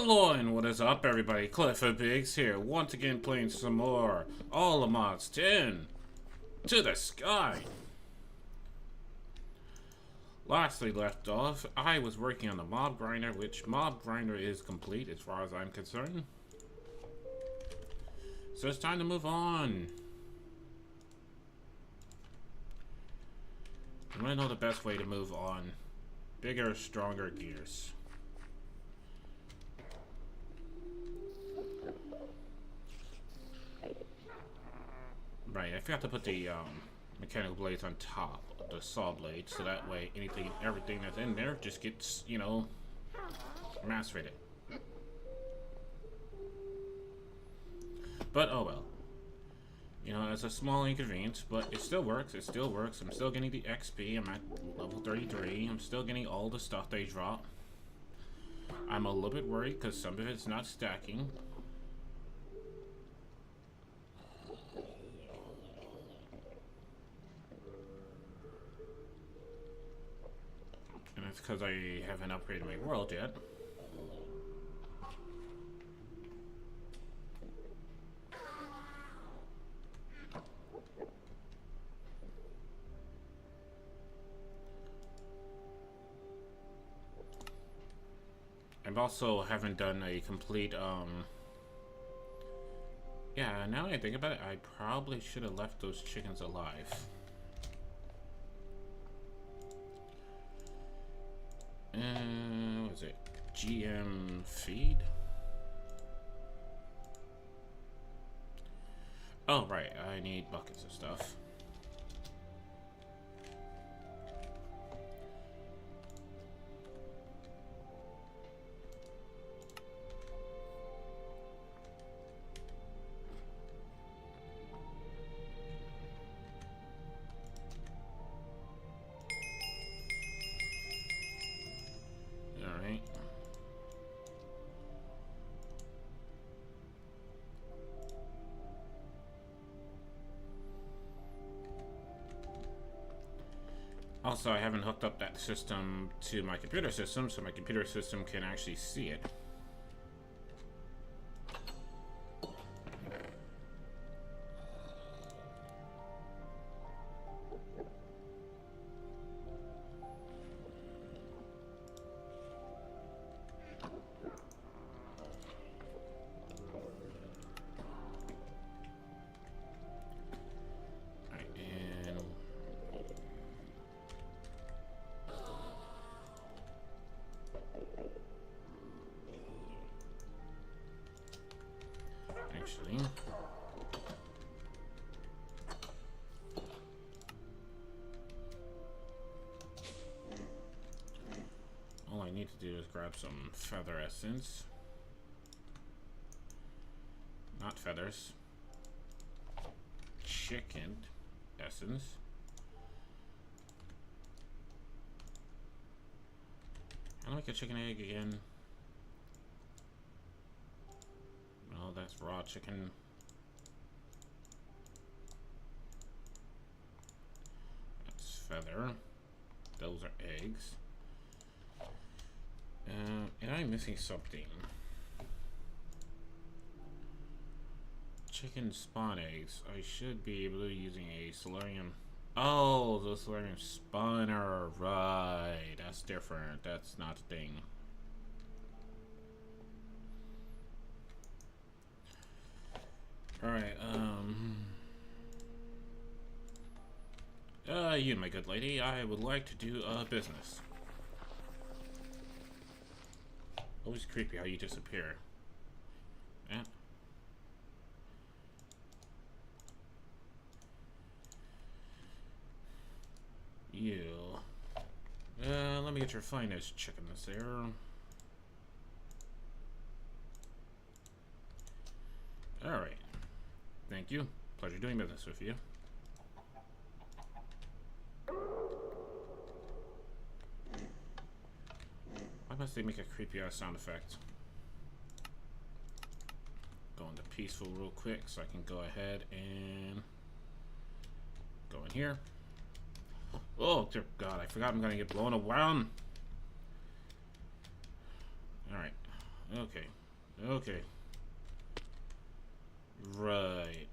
Hello and what is up everybody, Clifford Biggs here, once again playing some more All the Mods 10 to the Sky. Lastly left off, I was working on the mob grinder, which mob grinder is complete as far as I'm concerned. So it's time to move on. I want to know the best way to move on. Bigger, stronger gears. Right, I forgot to put the mechanical blades on top of the saw blades, so that way anything, everything that's in there just gets, you know, macerated. But oh well. You know, it's a small inconvenience, but it still works. It still works. I'm still getting the XP. I'm at level 33. I'm still getting all the stuff they drop. I'm a little bit worried because some of it's not stacking. And it's because I haven't upgraded my world yet. I also haven't done a complete, yeah, now that I think about it, I probably should have left those chickens alive. What is it? GM feed? Oh, right, I need buckets of stuff. Also, I haven't hooked up that system to my computer system, so my computer system can actually see it. All I need to do is grab some feather essence. Not feathers. Chicken essence. How do I make a chicken egg again? No, that's raw chicken. That's feather. Those are eggs. And I'm missing something. Chicken spawn eggs. I should be able to be using a solarium. Oh, the solarium spawner. Right. That's different. That's not a thing. Alright, you, my good lady, I would like to do a business. Always creepy how you disappear. Yeah. You. Let me get your finest chicken this there. Alright. Thank you. Pleasure doing business with you. Why must they make a creepy ass sound effect? Go into peaceful real quick so I can go ahead and go in here. Oh dear God, I forgot I'm gonna get blown around. Alright. Okay. Okay. Right.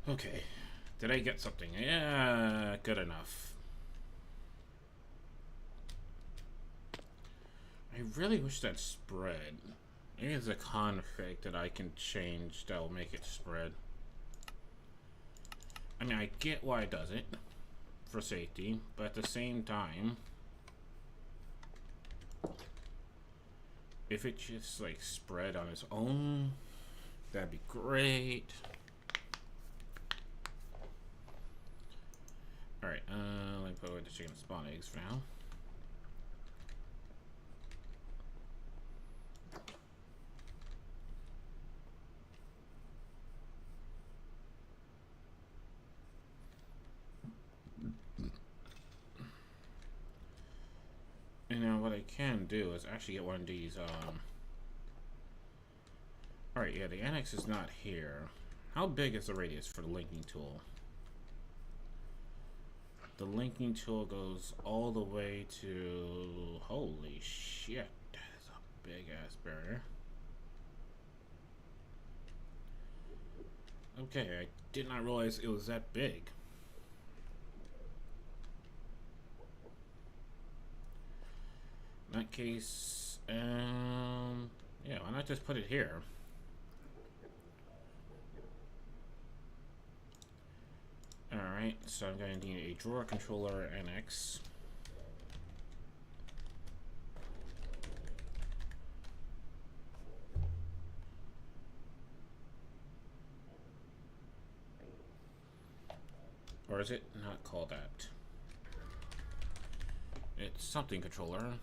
Okay. Did I get something? Yeah, good enough. I really wish that spread. Maybe it's a config that I can change that will make it spread. I mean, I get why it does it. For safety. But at the same time, if it just like spread on its own, that'd be great. Alright, let me put away the chicken spawn eggs for now. And now what I can do is actually get one of these, Alright, yeah, the annex is not here. How big is the radius for the linking tool? The linking tool goes all the way to... Holy shit, that's a big ass barrier. Okay, I did not realize it was that big. In that case, yeah, why not just put it here? Alright, so I'm going to need a drawer controller NX. Or is it not called that? It's something controller.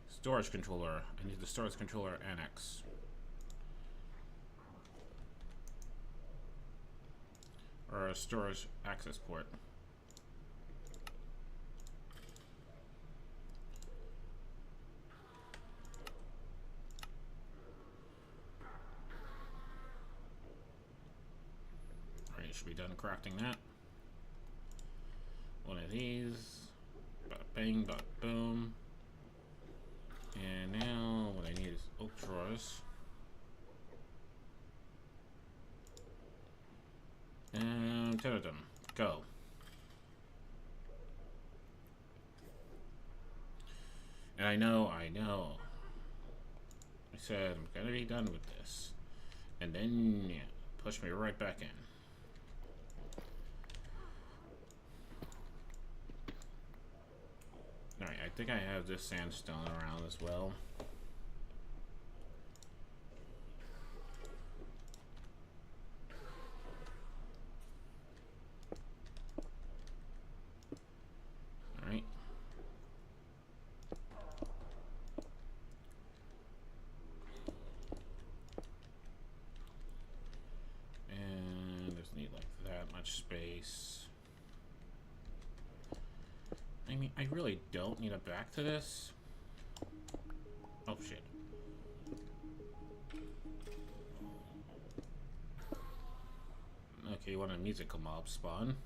Storage controller. I need the storage controller NX. Or a storage access port. Alright, should be done crafting that. One of these. Bada bang, bada boom. And now what I need is oak drawers. And 10 of them. Go. And I know. I said I'm gonna be done with this. And then, yeah, push me right back in. Alright, I think I have this sandstone around as well. Alright. And just need like that much space. I mean, I really don't need a back to this. Oh, shit. Okay, you want a musical mob spawn.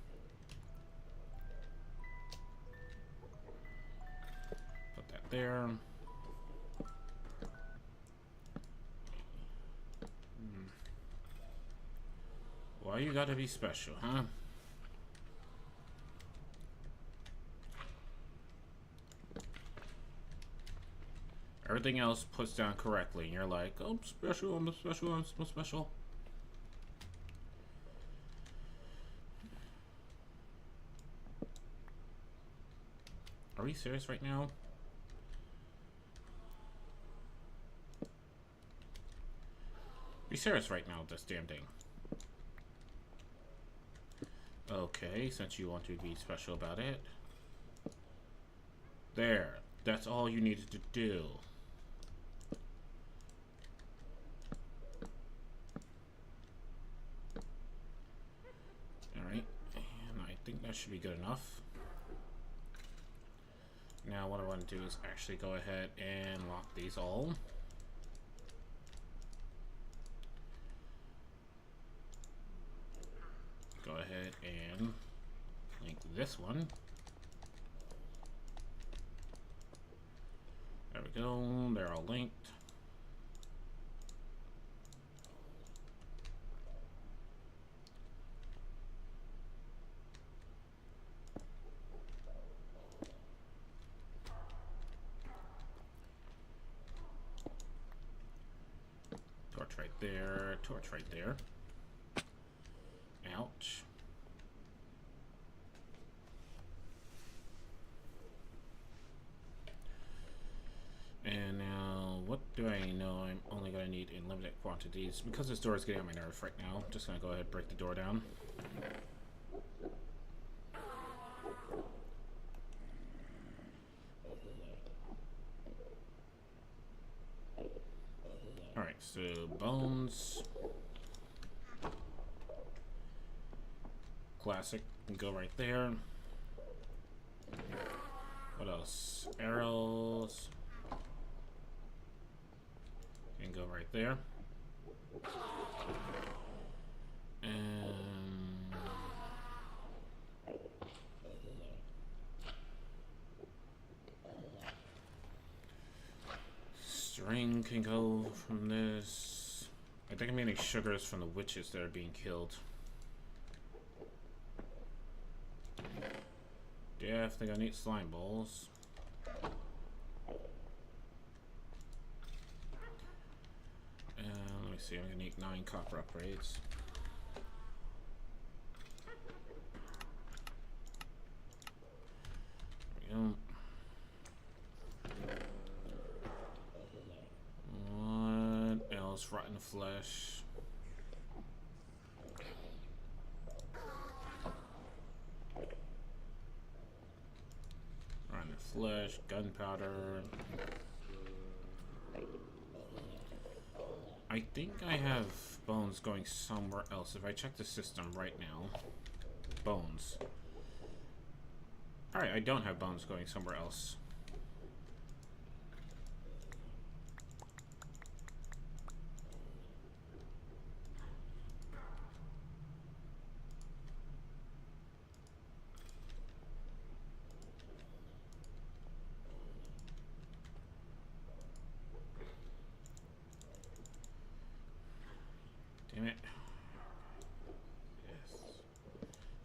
Put that there. Why you gotta be special, huh? Everything else puts down correctly, and you're like, oh, I'm special, I'm special, I'm so special. Are we serious right now? Be serious right now with this damn thing. Okay, since you want to be special about it. There. That's all you needed to do. Alright, and I think that should be good enough. Now what I want to do is actually go ahead and lock these all. this one. There we go. They're all linked. Torch right there. Torch right there. Ouch. And now, what do I know I'm only going to need in limited quantities? Because this door is getting on my nerves right now, I'm just going to go ahead and break the door down. Alright, so bones. Classic can go right there. What else? Arrows. Can go right there. And string can go from this. I think I'm getting sugars from the witches that are being killed. Yeah, I think I need slime balls. Let me see, I'm gonna need 9 copper upgrades. There we go. What else? Rotten flesh. Rotten flesh, gunpowder. I think I have bones going somewhere else. If I check the system right now, bones. Alright, I don't have bones going somewhere else. Damn it. Yes.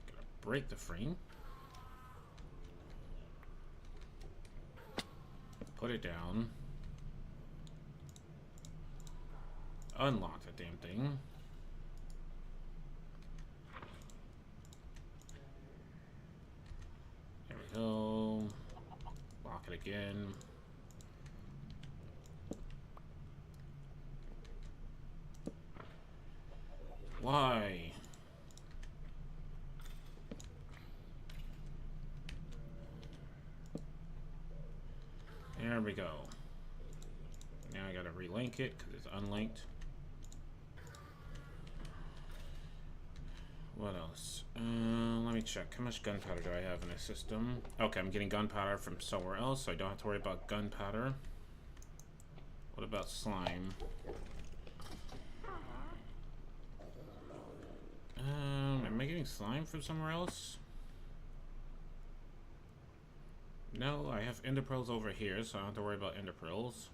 Gotta break the frame. Put it down. Unlock the damn thing. There we go. Lock it again. Why? There we go. Now I gotta relink it because it's unlinked. What else? Let me check. How much gunpowder do I have in the system? Okay, I'm getting gunpowder from somewhere else, so I don't have to worry about gunpowder. What about slime? Am I getting slime from somewhere else? No, I have ender pearls over here, so I don't have to worry about ender pearls.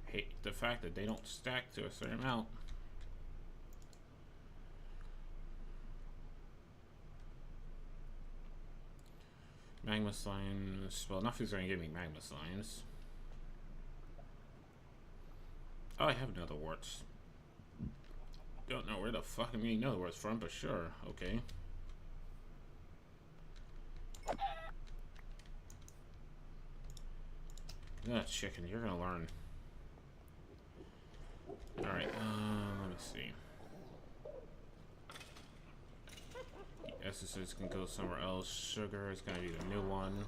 Hate the fact that they don't stack to a certain amount. Magma slimes. Well, nothing's going to give me magma slimes. Oh, I have nether warts. Don't know where the fuck I'm getting nether warts from, but sure. Okay. Ah, chicken, you're gonna learn. Alright, let me see. The essences can go somewhere else. Sugar is gonna be the new one.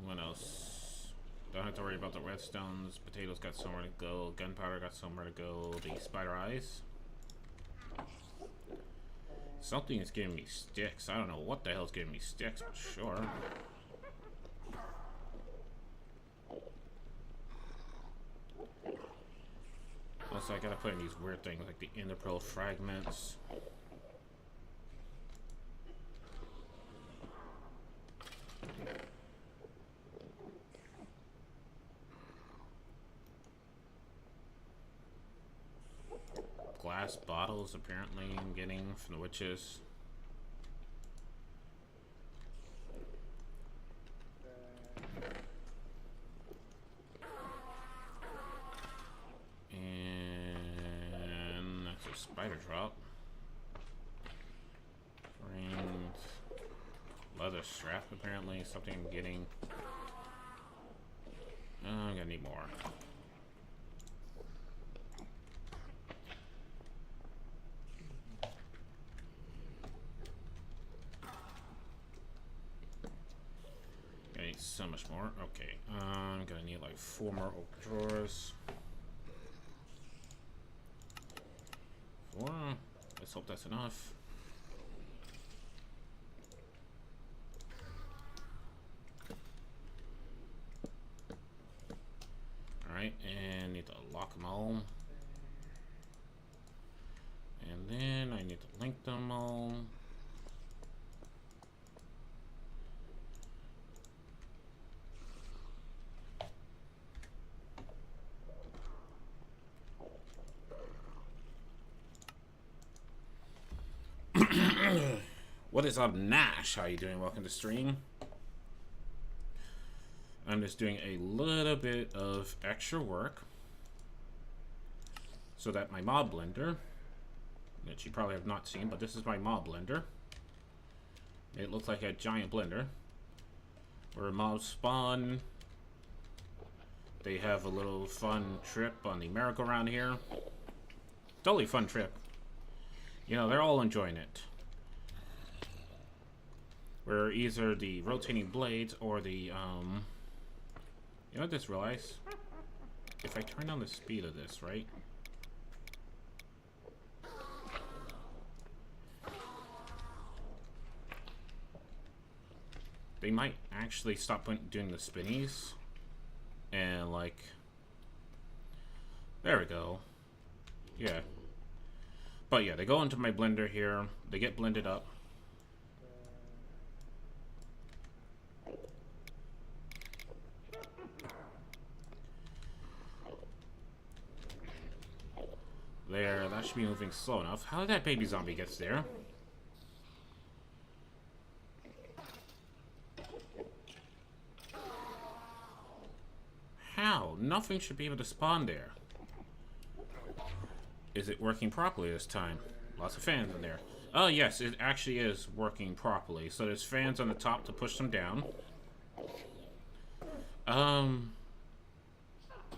What else? Don't have to worry about the redstones. Potatoes got somewhere to go. Gunpowder got somewhere to go. The spider eyes. Something is giving me sticks. I don't know what the hell's giving me sticks, but sure. Also, I gotta put in these weird things like the integral fragments. Glass bottles, apparently, I'm getting from the witches. And that's a spider drop. Rings. Leather strap, apparently. Something I'm getting. Oh, I'm gonna need more. So much more. Okay, I'm gonna need like 4 more oak drawers. 4. Let's hope that's enough. Alright, and need to lock them all. And then I need to link them all. What is up, Nash? How you doing? Welcome to stream. I'm just doing a little bit of extra work so that my mob blender, that you probably have not seen, but this is my mob blender. It looks like a giant blender where mobs spawn. They have a little fun trip on the merry-go-round here. Totally fun trip. You know, they're all enjoying it. Where either the rotating blades or the, you know, I just realized, if I turn down the speed of this, right? They might actually stop doing the spinnies. And, like, there we go. Yeah. But yeah, they go into my blender here. They get blended up. There, that should be moving slow enough. How did that baby zombie get there? How? Nothing should be able to spawn there. Is it working properly this time? Lots of fans in there. Oh yes, it actually is working properly. So there's fans on the top to push them down.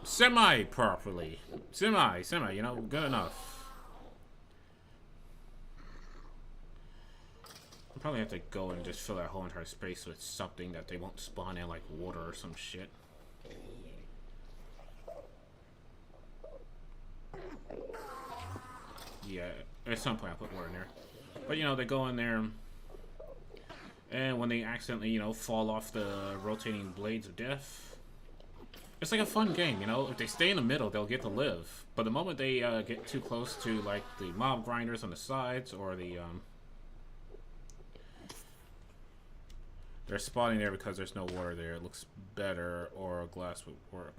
Semi-properly. Semi, you know, good enough. I'll probably have to go and just fill that whole entire space with something that they won't spawn in, like water or some shit. Yeah, at some point I'll put water in there. But, you know, they go in there, and when they accidentally, you know, fall off the rotating blades of death, it's like a fun game, you know? If they stay in the middle, they'll get to live. But the moment they get too close to, like, the mob grinders on the sides, or the, they're spawning there because there's no water there. It looks better, or glass would work.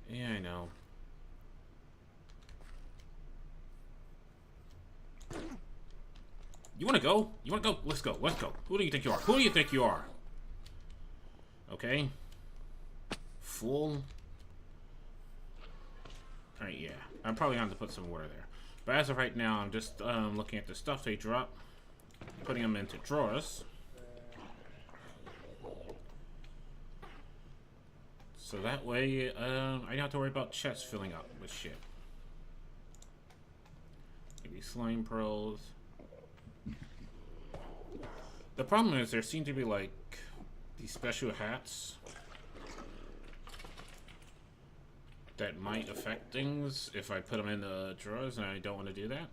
Yeah, I know. You wanna go? You wanna go? Let's go. Let's go. Who do you think you are? Who do you think you are? Okay. Fool. Alright, yeah. I'm probably going to have to put some water there. But as of right now, I'm just looking at the stuff they drop. Putting them into drawers. So that way, I don't have to worry about chests filling up with shit. Maybe slime pearls. The problem is there seem to be like these special hats that might affect things if I put them in the drawers, and I don't want to do that.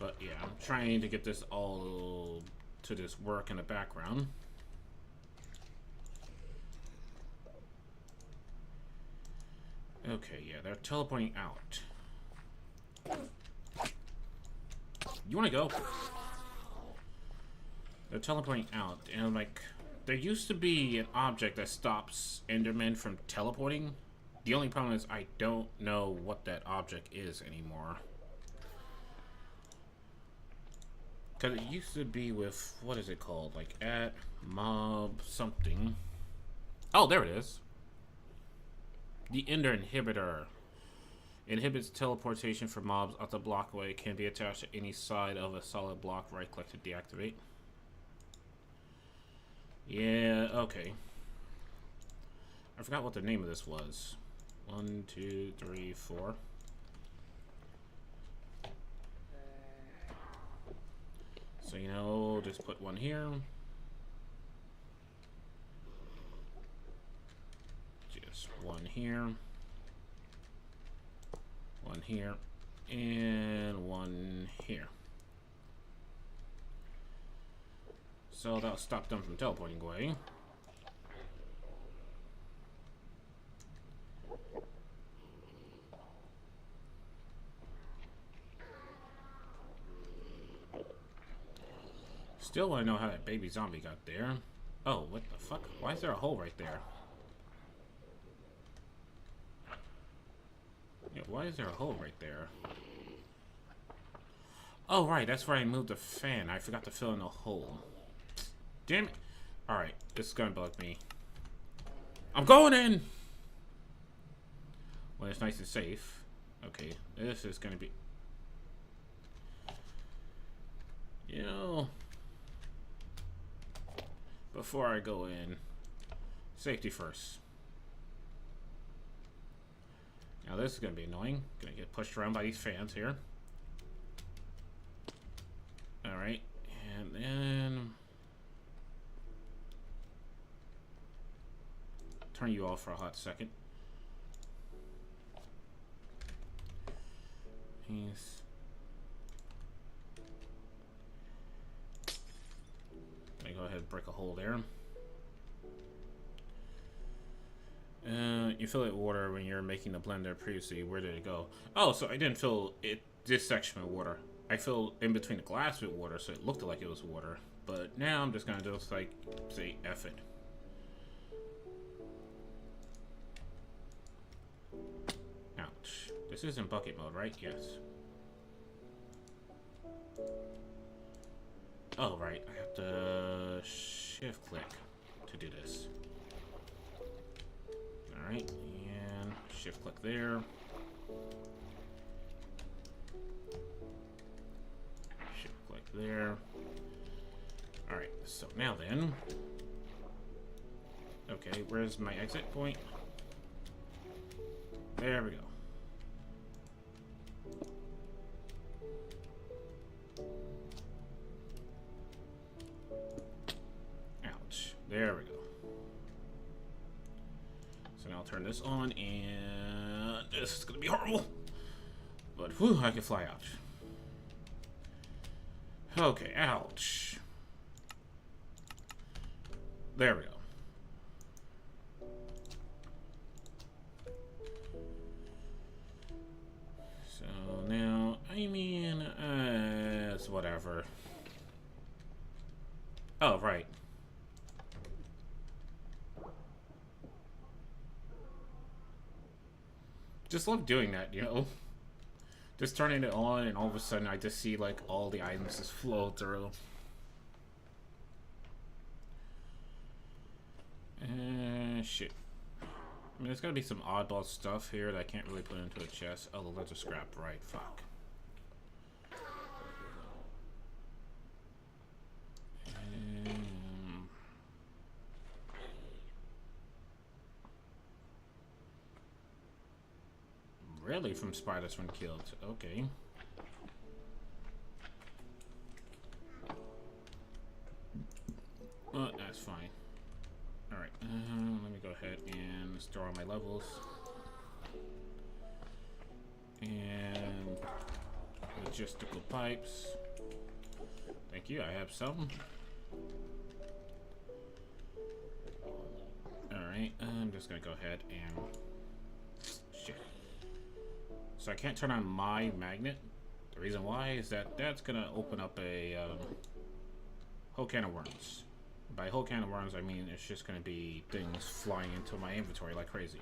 But yeah, I'm trying to get this all to this work in the background. Okay, yeah, they're teleporting out. You wanna go? They're teleporting out, and like, there used to be an object that stops Endermen from teleporting. The only problem is I don't know what that object is anymore. Because it used to be with, what is it called? Like, at mob something. Oh, there it is. The Ender Inhibitor. Inhibits teleportation for mobs up the block away. Can be attached to any side of a solid block. Right click to deactivate. Yeah, okay. I forgot what the name of this was. 1, 2, 3, 4. So, you know, just put one here. Just one here. One here. And one here. So that'll stop them from teleporting away. Still want to know how that baby zombie got there. Oh, what the fuck? Why is there a hole right there? Yeah, why is there a hole right there? Oh, right, that's where I moved the fan. I forgot to fill in the hole. Damn it. Alright, this is gonna bug me. I'm going in! Well, it's nice and safe. Okay, this is gonna be... You know... Before I go in, safety first. Now this is gonna be annoying. Gonna get pushed around by these fans here. Alright, and then... Turn you off for a hot second. Yes. Let me go ahead and break a hole there. You fill it with water when you're making the blender previously. Where did it go? Oh, so I didn't fill it this section with water. I filled in between the glass with water, so it looked like it was water. But now I'm just gonna just like say F it. Ouch. This is in bucket mode, right? Yes. Oh, right. I have to shift click to do this. Alright, and shift click there. Shift click there. Alright, so now then. Okay, where's my exit point? There we go. Ouch. There we go. So now I'll turn this on, and this is gonna be horrible. But whew, I can fly out. Okay, ouch. There we go. So now, I mean, it's whatever. Oh, right. Just love doing that, you know? Just turning it on, and all of a sudden I just see, like, all the items just flow through. Shit. I mean, there's gotta be some oddball stuff here that I can't really put into a chest. Oh, the leather scrap, right, fuck. Really? From spiders when killed. Okay. Well, that's fine. Alright, let me go ahead and store all my levels. And logistical pipes. Thank you, I have some. Alright, I'm just gonna go ahead and... Shit. So I can't turn on my magnet. The reason why is that that's gonna open up a whole can of worms. By whole can of worms, I mean it's just gonna be things flying into my inventory like crazy.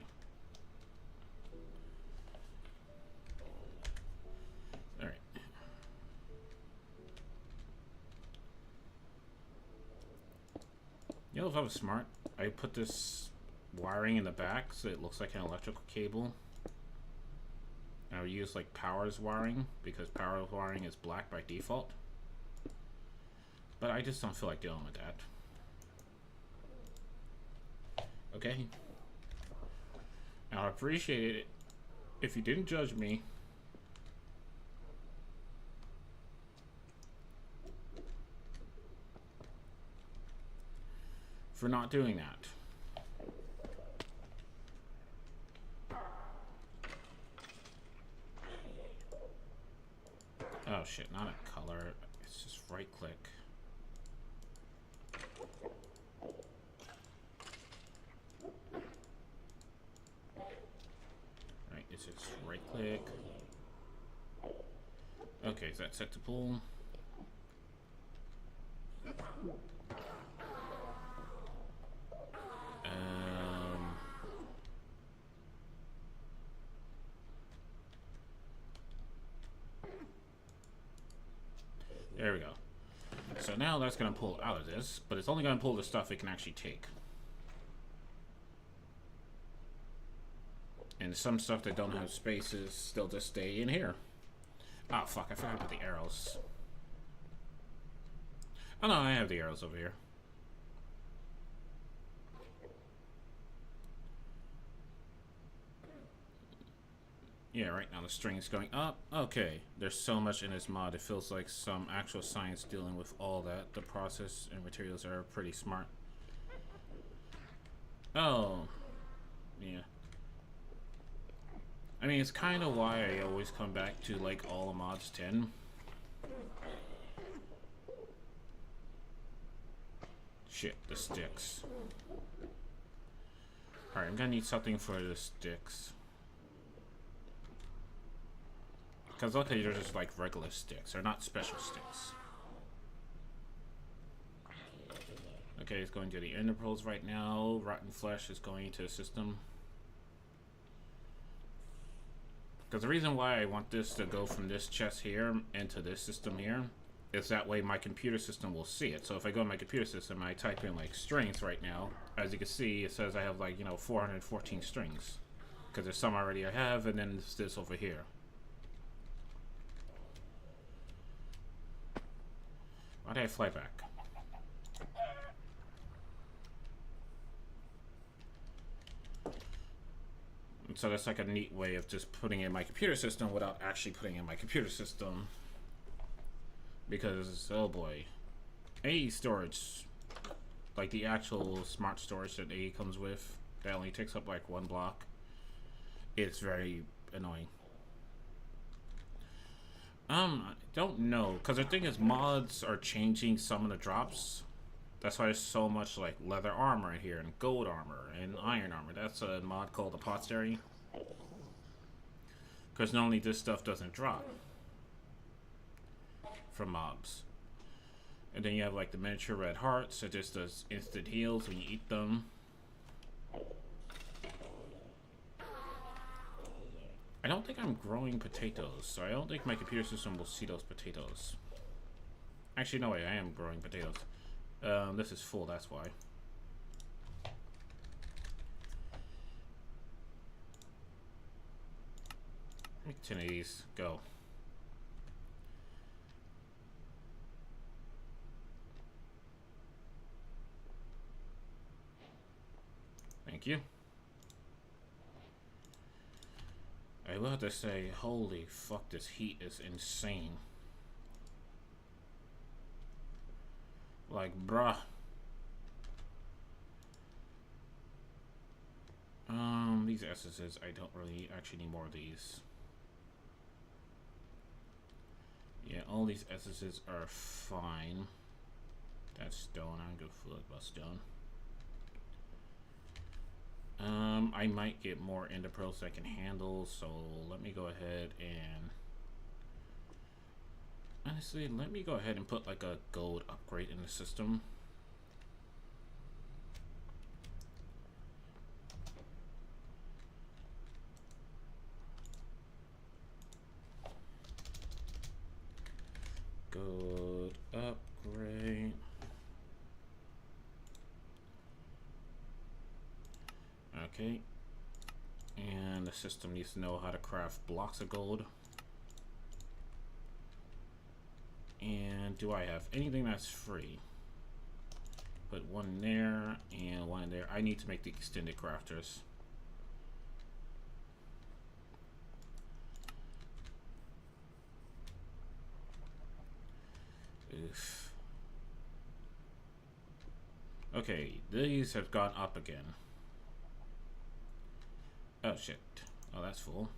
Alright. You know, if I was smart, I put this wiring in the back so it looks like an electrical cable. And I would use like power's wiring because power's wiring is black by default. But I just don't feel like dealing with that. Okay. I'll appreciate it if you didn't judge me. For not doing that. Oh shit, not a color. It's just right click. Right, it's just right click. Okay, is that set to pull? There we go. So now that's going to pull out of this, but it's only going to pull the stuff it can actually take. And some stuff that don't have spaces, they'll just stay in here. Oh, fuck, I forgot about the arrows. Oh no, I have the arrows over here. Yeah, right now the string's going up. Okay, there's so much in this mod, it feels like some actual science dealing with all that. The process and materials are pretty smart. Oh, yeah. I mean, it's kind of why I always come back to, like, all of mods 10. Shit, the sticks. Alright, I'm gonna need something for the sticks. Because luckily they're just like regular sticks, they're not special sticks. Okay, it's going to the ender pearls right now. Rotten flesh is going into the system. Because the reason why I want this to go from this chest here into this system here is that way my computer system will see it. So if I go in my computer system and I type in like strings right now, as you can see it says I have like, you know, 414 strings. Because there's some already I have, and then there's this over here. Why did I fly back? And so that's like a neat way of just putting in my computer system without actually putting in my computer system. Because, oh boy. AE storage, like the actual smart storage that AE comes with, that only takes up like one block. It's very annoying. I don't know, because the thing is mods are changing some of the drops. That's why there's so much like leather armor in here, and gold armor, and iron armor. That's a mod called Apothecary. Because normally this stuff doesn't drop from mobs. And then you have like the miniature red hearts, that just does instant heals when you eat them. I don't think I'm growing potatoes, so I don't think my computer system will see those potatoes. Actually, no way, I am growing potatoes. This is full, that's why. Make 10 of these, go. Thank you. I will have to say, holy fuck, this heat is insane. Like, bruh. These essences, I don't really actually need more of these. all these S's are fine. That's stone. I don't give a fuck about stone. I might get more ender pearls I can handle, so let me go ahead and honestly, let me go ahead and put like a gold upgrade in the system. Gold upgrade. Okay. And the system needs to know how to craft blocks of gold. And do I have anything that's free? Put one there and one there. I need to make the extended crafters. Oof. Okay, these have gone up again. Oh shit. Oh, that's full.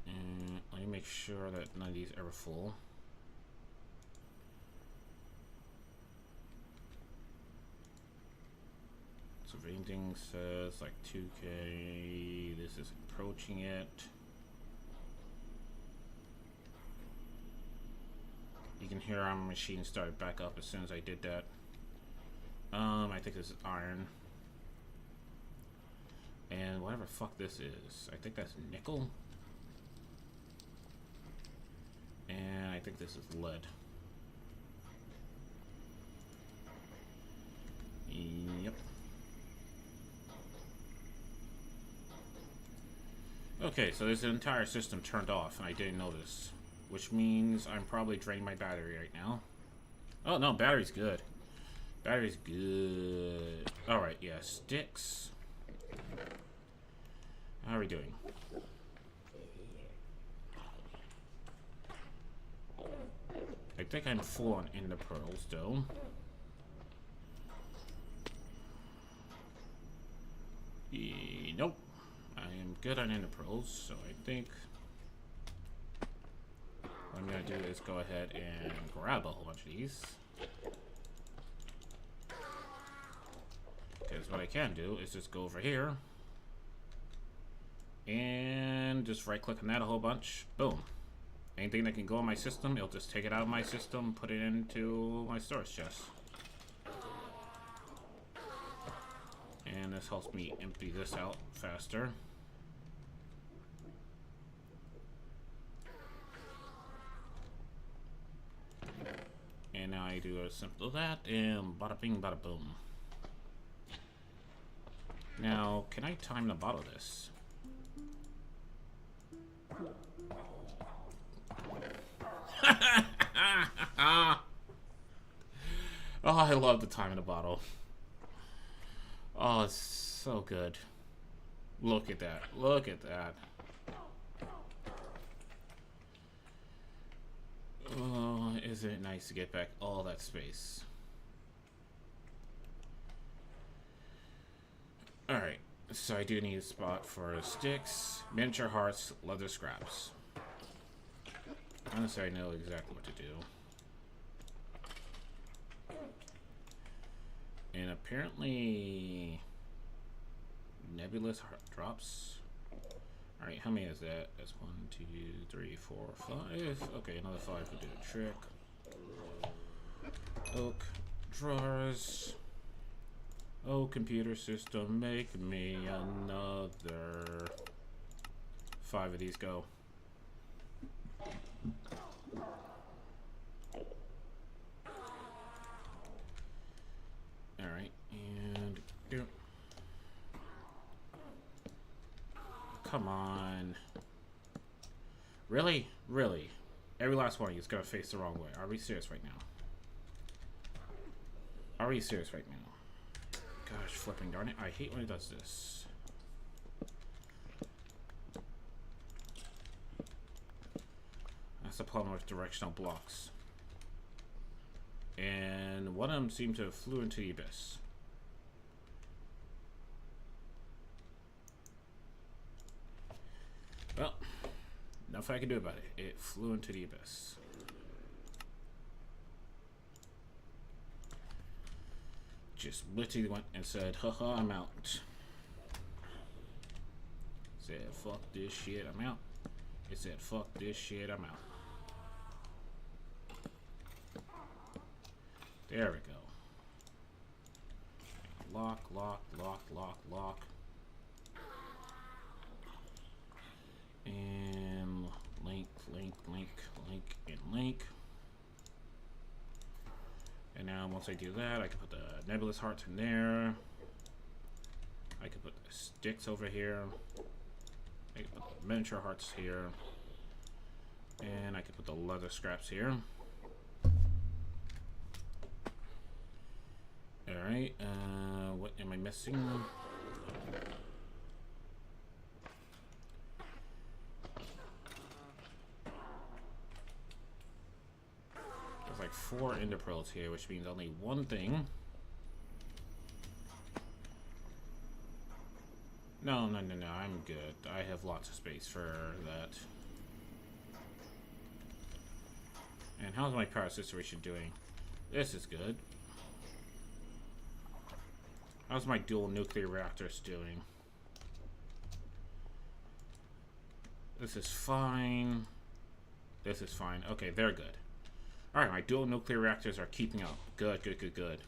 And let me make sure that none of these are ever full. So if anything says like 2K, this is approaching it. You can hear our machine started back up as soon as I did that. I think this is iron. And whatever fuck this is, I think that's nickel. And I think this is lead. Yep. Okay, so there's an entire system turned off and I didn't notice. Which means I'm probably draining my battery right now. Oh no, battery's good. Battery's good. Alright, yeah, sticks. How are we doing? I think I'm full on ender pearls though. Nope. I am good on ender pearls, so I think what I'm gonna do is go ahead and grab a whole bunch of these. Because what I can do is just go over here and just right click on that a whole bunch. Boom. Anything that can go in my system, it'll just take it out of my system, put it into my storage chest. And this helps me empty this out faster. And now I do a simple that, and bada bing, bada boom. Now, can I time the bottle this? Oh, I love the time in the bottle. Oh, it's so good. Look at that. Look at that. Oh, isn't it nice to get back all that space? Alright, so I do need a spot for sticks, miniature hearts, leather scraps. Honestly, I know exactly what to do. And apparently nebulous heart drops. Alright, how many is that? That's 1, 2, 3, 4, 5. Okay, another 5 would do the trick. Oak drawers. Oh, computer system, make me another 5 of these go. Alright, and do. Come on. Really? Really? Every last one of you is gonna face the wrong way. Are we serious right now? Are we serious right now? Gosh, flipping darn it. I hate when it does this. That's the problem with directional blocks. And one of them seemed to have flew into the abyss. Well, nothing I can do about it. It flew into the abyss. Just literally went and said, haha, I'm out. Said, fuck this shit, I'm out. It said, fuck this shit, I'm out. There we go. Lock, lock, lock, lock, lock. And link, link, link, link, and link. And now once I do that, I can put the nebulous hearts in there. I can put the sticks over here. I can put the miniature hearts here. And I can put the leather scraps here. Alright, what am I missing? There's like 4 ender pearls here, which means only one thing. No, I'm good. I have lots of space for that. And how's my power situation doing? This is good. How's my dual nuclear reactors doing? This is fine. This is fine. Okay, they're good. Alright, my dual nuclear reactors are keeping up. Good, good, good, good.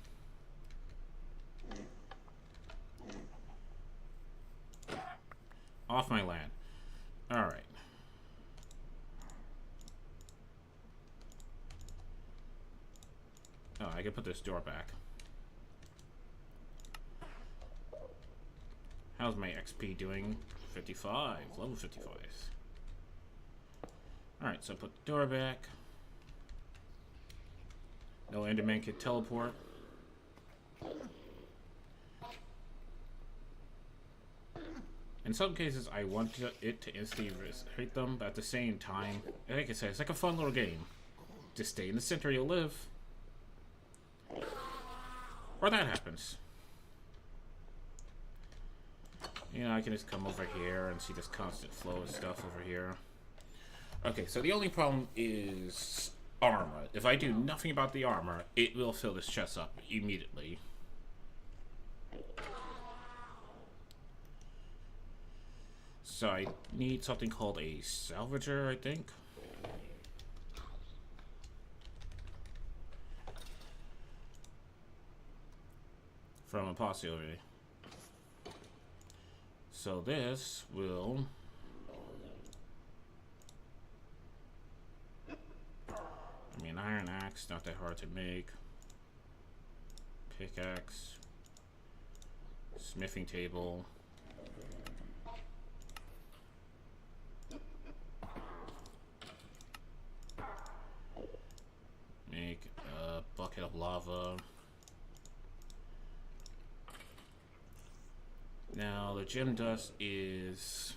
Off my land. Alright. Oh, I can put this door back. How's my XP doing? 55. Level 55. Alright, so put the door back. No Enderman can teleport. In some cases, I want it to instantly hit them, but at the same time, like I said, it's like a fun little game. Just stay in the center, you'll live. Or that happens. You know, I can just come over here and see this constant flow of stuff over here. Okay, so the only problem is armor. If I do nothing about the armor, it will fill this chest up immediately. So I need something called a salvager, I think. From Apothecary. So this will... I mean, iron axe, not that hard to make. Pickaxe. Smithing table. Make a bucket of lava. Now, the gem dust is...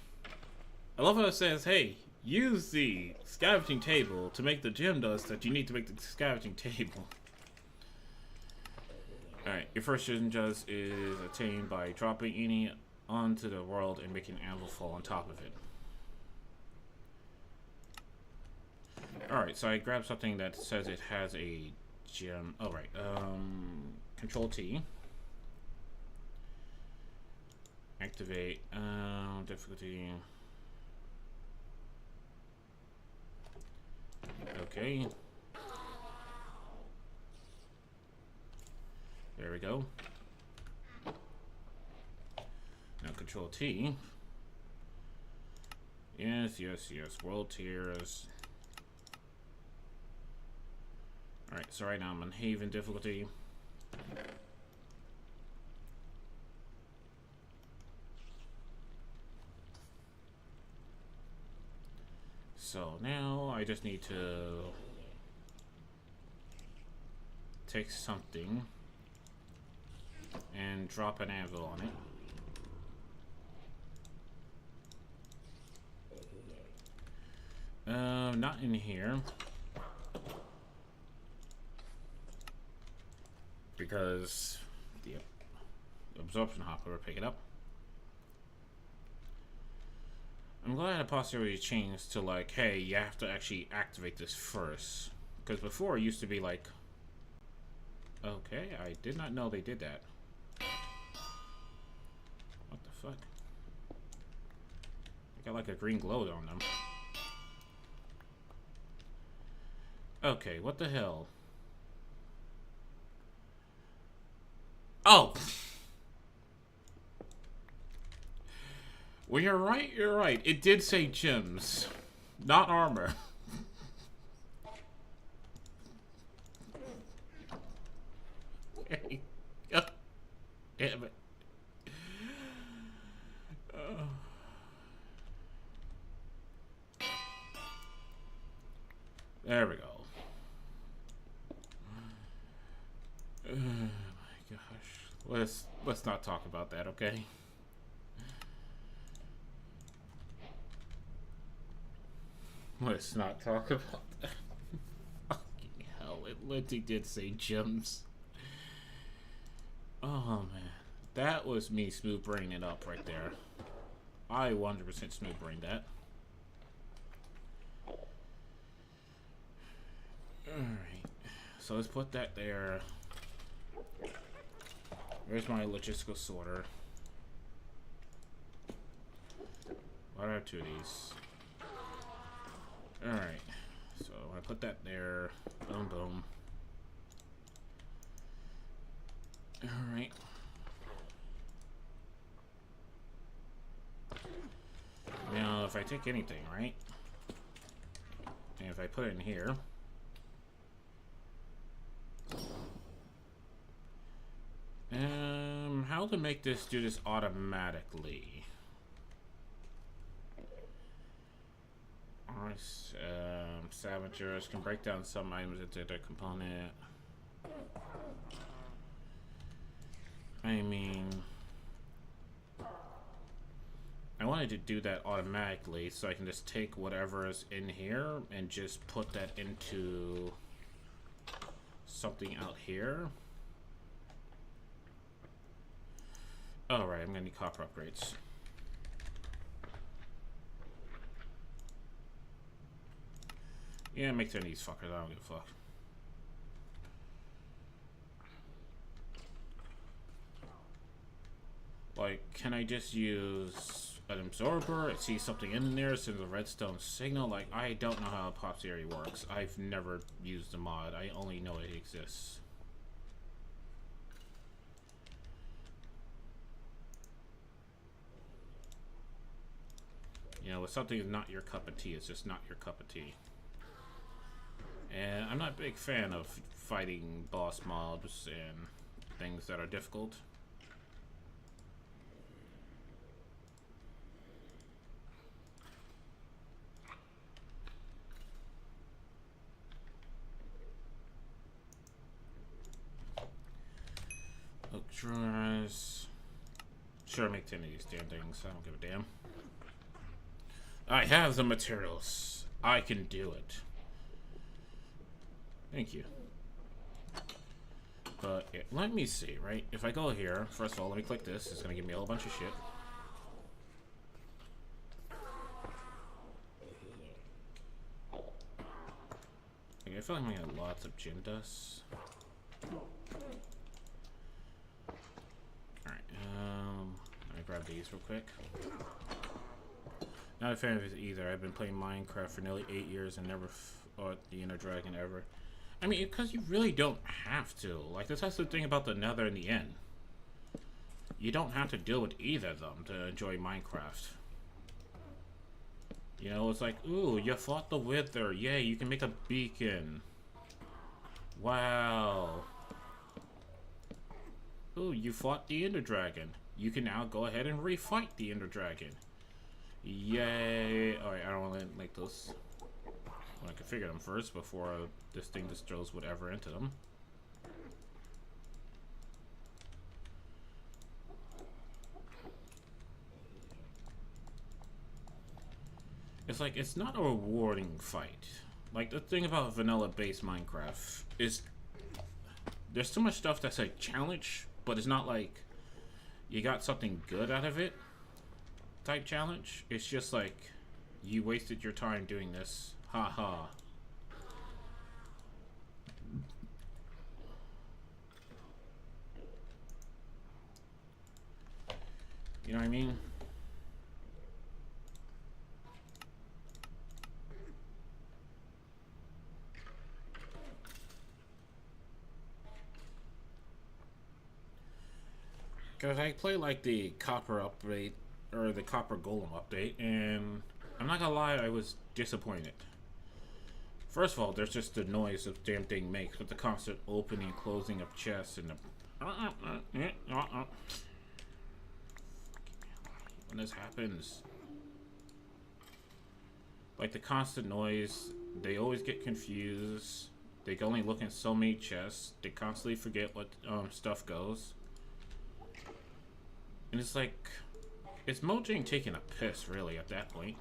I love how it says, hey, use the scavenging table to make the gem dust that you need to make the scavenging table. Alright, your first gem dust is attained by dropping any onto the world and making an anvil fall on top of it. Alright, so I grabbed something that says it has a gem... Oh, right. Control T. Activate. Difficulty. Okay. There we go. Now Control T. Yes, yes, yes. World tiers. Alright, so right now I'm on Haven difficulty. So now I just need to take something and drop an anvil on it. Not in here. Because the absorption hopper will pick it up. I'm glad Apothecary changed to like, hey, you have to actually activate this first. Because before it used to be like, okay, I did not know they did that. What the fuck? They got like a green glow on them. Okay, what the hell? Oh! Well, you're right, you're right. It did say gems, not armor. Oh, damn it. There we go. Oh my gosh. Let's not talk about that, okay? Let's not talk about that. Fucking hell, it literally did say gems. Oh man. That was me smooth braining it up right there. I 100% smooth brained that. Alright. So let's put that there. Where's my logistical sorter? What are two of these? Alright. So I put that there. Boom, boom. Alright. Now, if I take anything, right? And if I put it in here. How to make this do this automatically? Alright, scavengers can break down some items into their component. I mean, I wanted to do that automatically so I can just take whatever is in here and just put that into something out here. Oh, right, I'm gonna need copper upgrades. Yeah, make 10 of these fuckers, I don't give a fuck. Like, can I just use an absorber? It sees something in there, sends a redstone signal. Like, I don't know how Apothecary works. I've never used the mod. I only know it exists. You know, if something is not your cup of tea, it's just not your cup of tea. And I'm not a big fan of fighting boss mobs and things that are difficult. Oak drawers. Sure, make 10 of these damn things. I don't give a damn. I have the materials. I can do it. Thank you. But yeah, let me see, right? If I go here, first of all, let me click this. It's gonna give me a whole bunch of shit. Okay, I feel like I'm gonna get lots of gym dust. Alright, let me grab these real quick. Not a fan of it either. I've been playing Minecraft for nearly 8 years and never fought the Inner Dragon ever. I mean, because you really don't have to. Like, that's the thing about the Nether and the End. You don't have to deal with either of them to enjoy Minecraft. You know, it's like, ooh, you fought the Wither. Yay, you can make a beacon. Wow. Ooh, you fought the Ender Dragon. You can now go ahead and refight the Ender Dragon. Yay. Alright, I don't want to make those. I want to configure them first before this thing just throws whatever into them. It's like, it's not a rewarding fight. Like, the thing about vanilla-based Minecraft is there's so much stuff that's a challenge, but it's not like you got something good out of it type challenge. It's just like, You wasted your time doing this. Ha ha. You know what I mean? Because I play like the copper update, or the copper golem update, and I'm not gonna lie, I was disappointed. First of all, there's just the noise the damn thing makes with the constant opening and closing of chests and the... When this happens. Like the constant noise, they always get confused. They can only look at so many chests. They constantly forget what stuff goes. And it's like, it's Mojang taking a piss, really, at that point.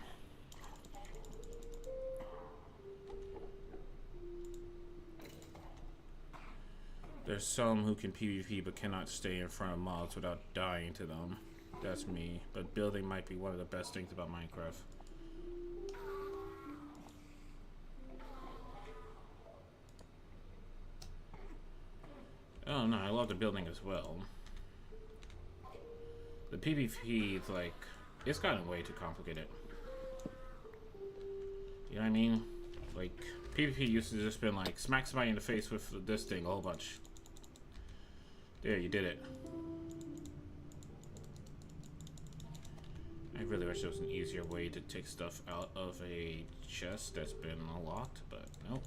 There's some who can PvP but cannot stay in front of mobs without dying to them. That's me. But building might be one of the best things about Minecraft. Oh no, I love the building as well. The PvP is like, it's gotten way too complicated. You know what I mean? Like, PvP used to just been like, smack somebody in the face with this thing a whole bunch. There, you did it. I really wish there was an easier way to take stuff out of a chest that's been unlocked, but nope.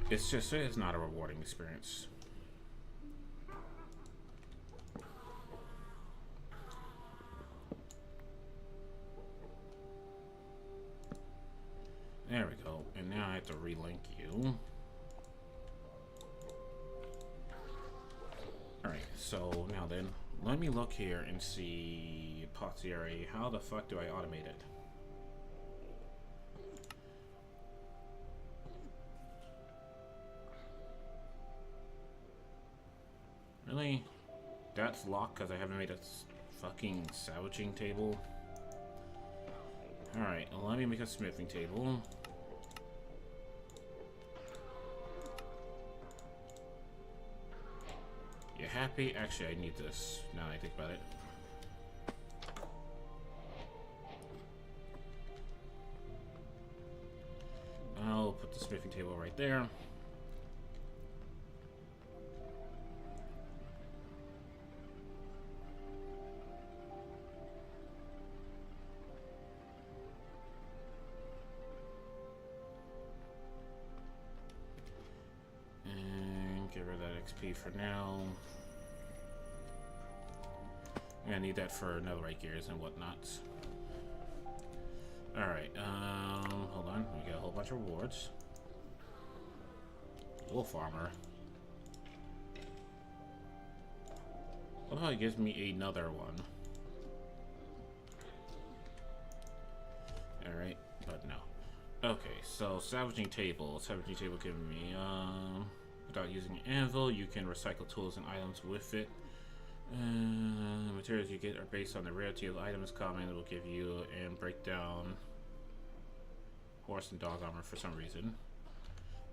It's just, it's not a rewarding experience. There we go. And now I have to relink you. Alright, so now then, let me look here and see Potieri. How the fuck do I automate it? Really? That's locked because I haven't made a fucking salvaging table? Alright, well, let me make a smithing table. You happy? Actually, I need this now that I think about it. I'll put the smithing table right there. XP for now. I'm gonna need that for netherite gears and whatnot. Alright, hold on. We got a whole bunch of rewards. Wolf armor. What about it gives me another one? Alright, but no. Okay, so salvaging table. Salvaging table giving me, without using an anvil, you can recycle tools and items with it. Materials you get are based on the rarity of the items common. It will give you and break down horse and dog armor for some reason.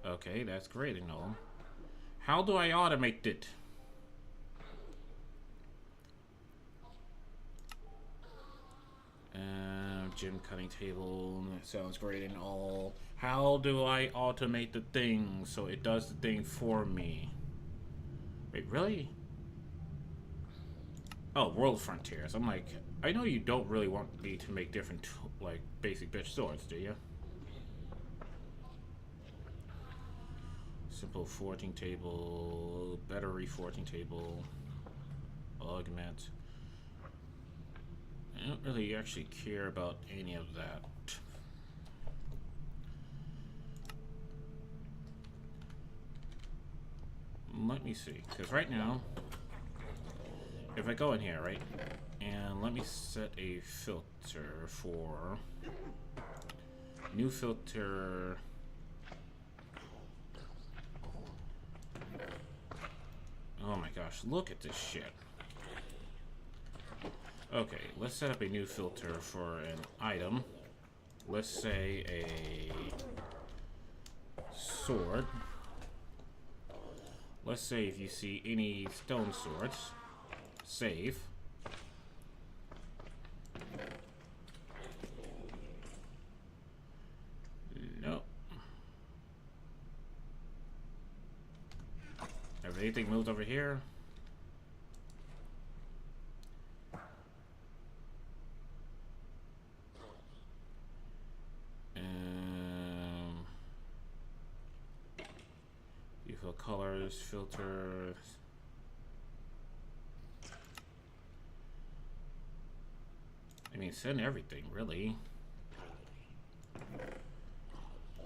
Okay, that's great and all. How do I automate it? Gym cutting table, that sounds great and all. How do I automate the thing so it does the thing for me? Wait, really? Oh, World Frontiers. I'm like, I know you don't really want me to make different, like, basic bitch swords, do you? Simple forging table, better reforging table, augment. I don't really actually care about any of that. Let me see, because right now, if I go in here, right, and let me set a filter for new filter. gosh, look at this shit. Okay, let's set up a new filter for an item. Let's say a sword. Let's say if you see any stone swords, save. Nope. Have anything moved over here? Colors, filters. I mean, send everything, really.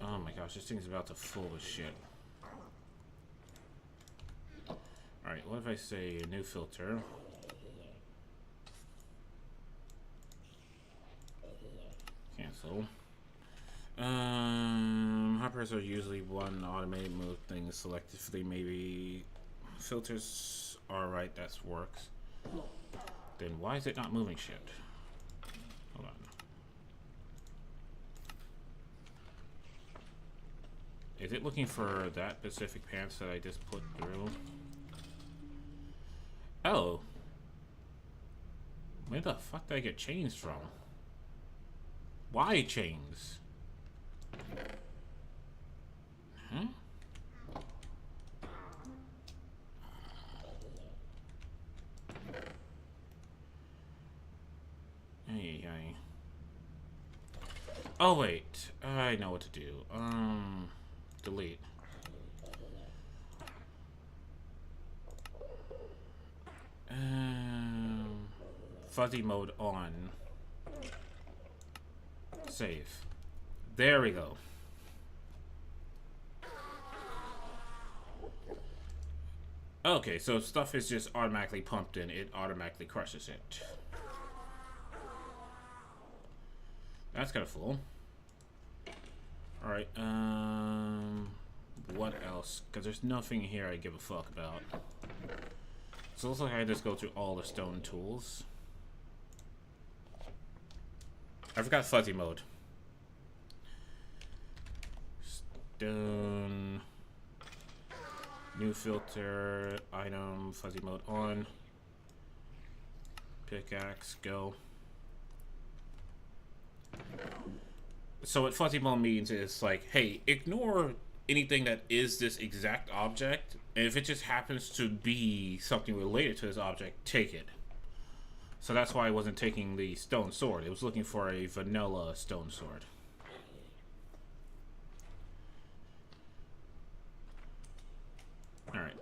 Oh my gosh, this thing's about to full of shit. Alright, what if I say a new filter? Cancel. Hoppers are usually one automated move things selectively. Maybe filters are right. That works. Then why is it not moving shit? Hold on. Is it looking for that specific pants that I just put through? Oh. Where the fuck did I get chains from? Why chains? Huh? Hey. Oh wait, I know what to do. Delete. Fuzzy mode on. Save. There we go. Okay, so stuff is just automatically pumped in. It automatically crushes it. That's kind of full. Alright, what else? Because there's nothing here I give a fuck about. So it looks like I just go through all the stone tools. I forgot fuzzy mode. Stone. New filter. Item. Fuzzy mode on. Pickaxe. Go. So what fuzzy mode means is like, hey, ignore anything that is this exact object, and if it just happens to be something related to this object, take it. So that's why I wasn't taking the stone sword. It was looking for a vanilla stone sword. Alright,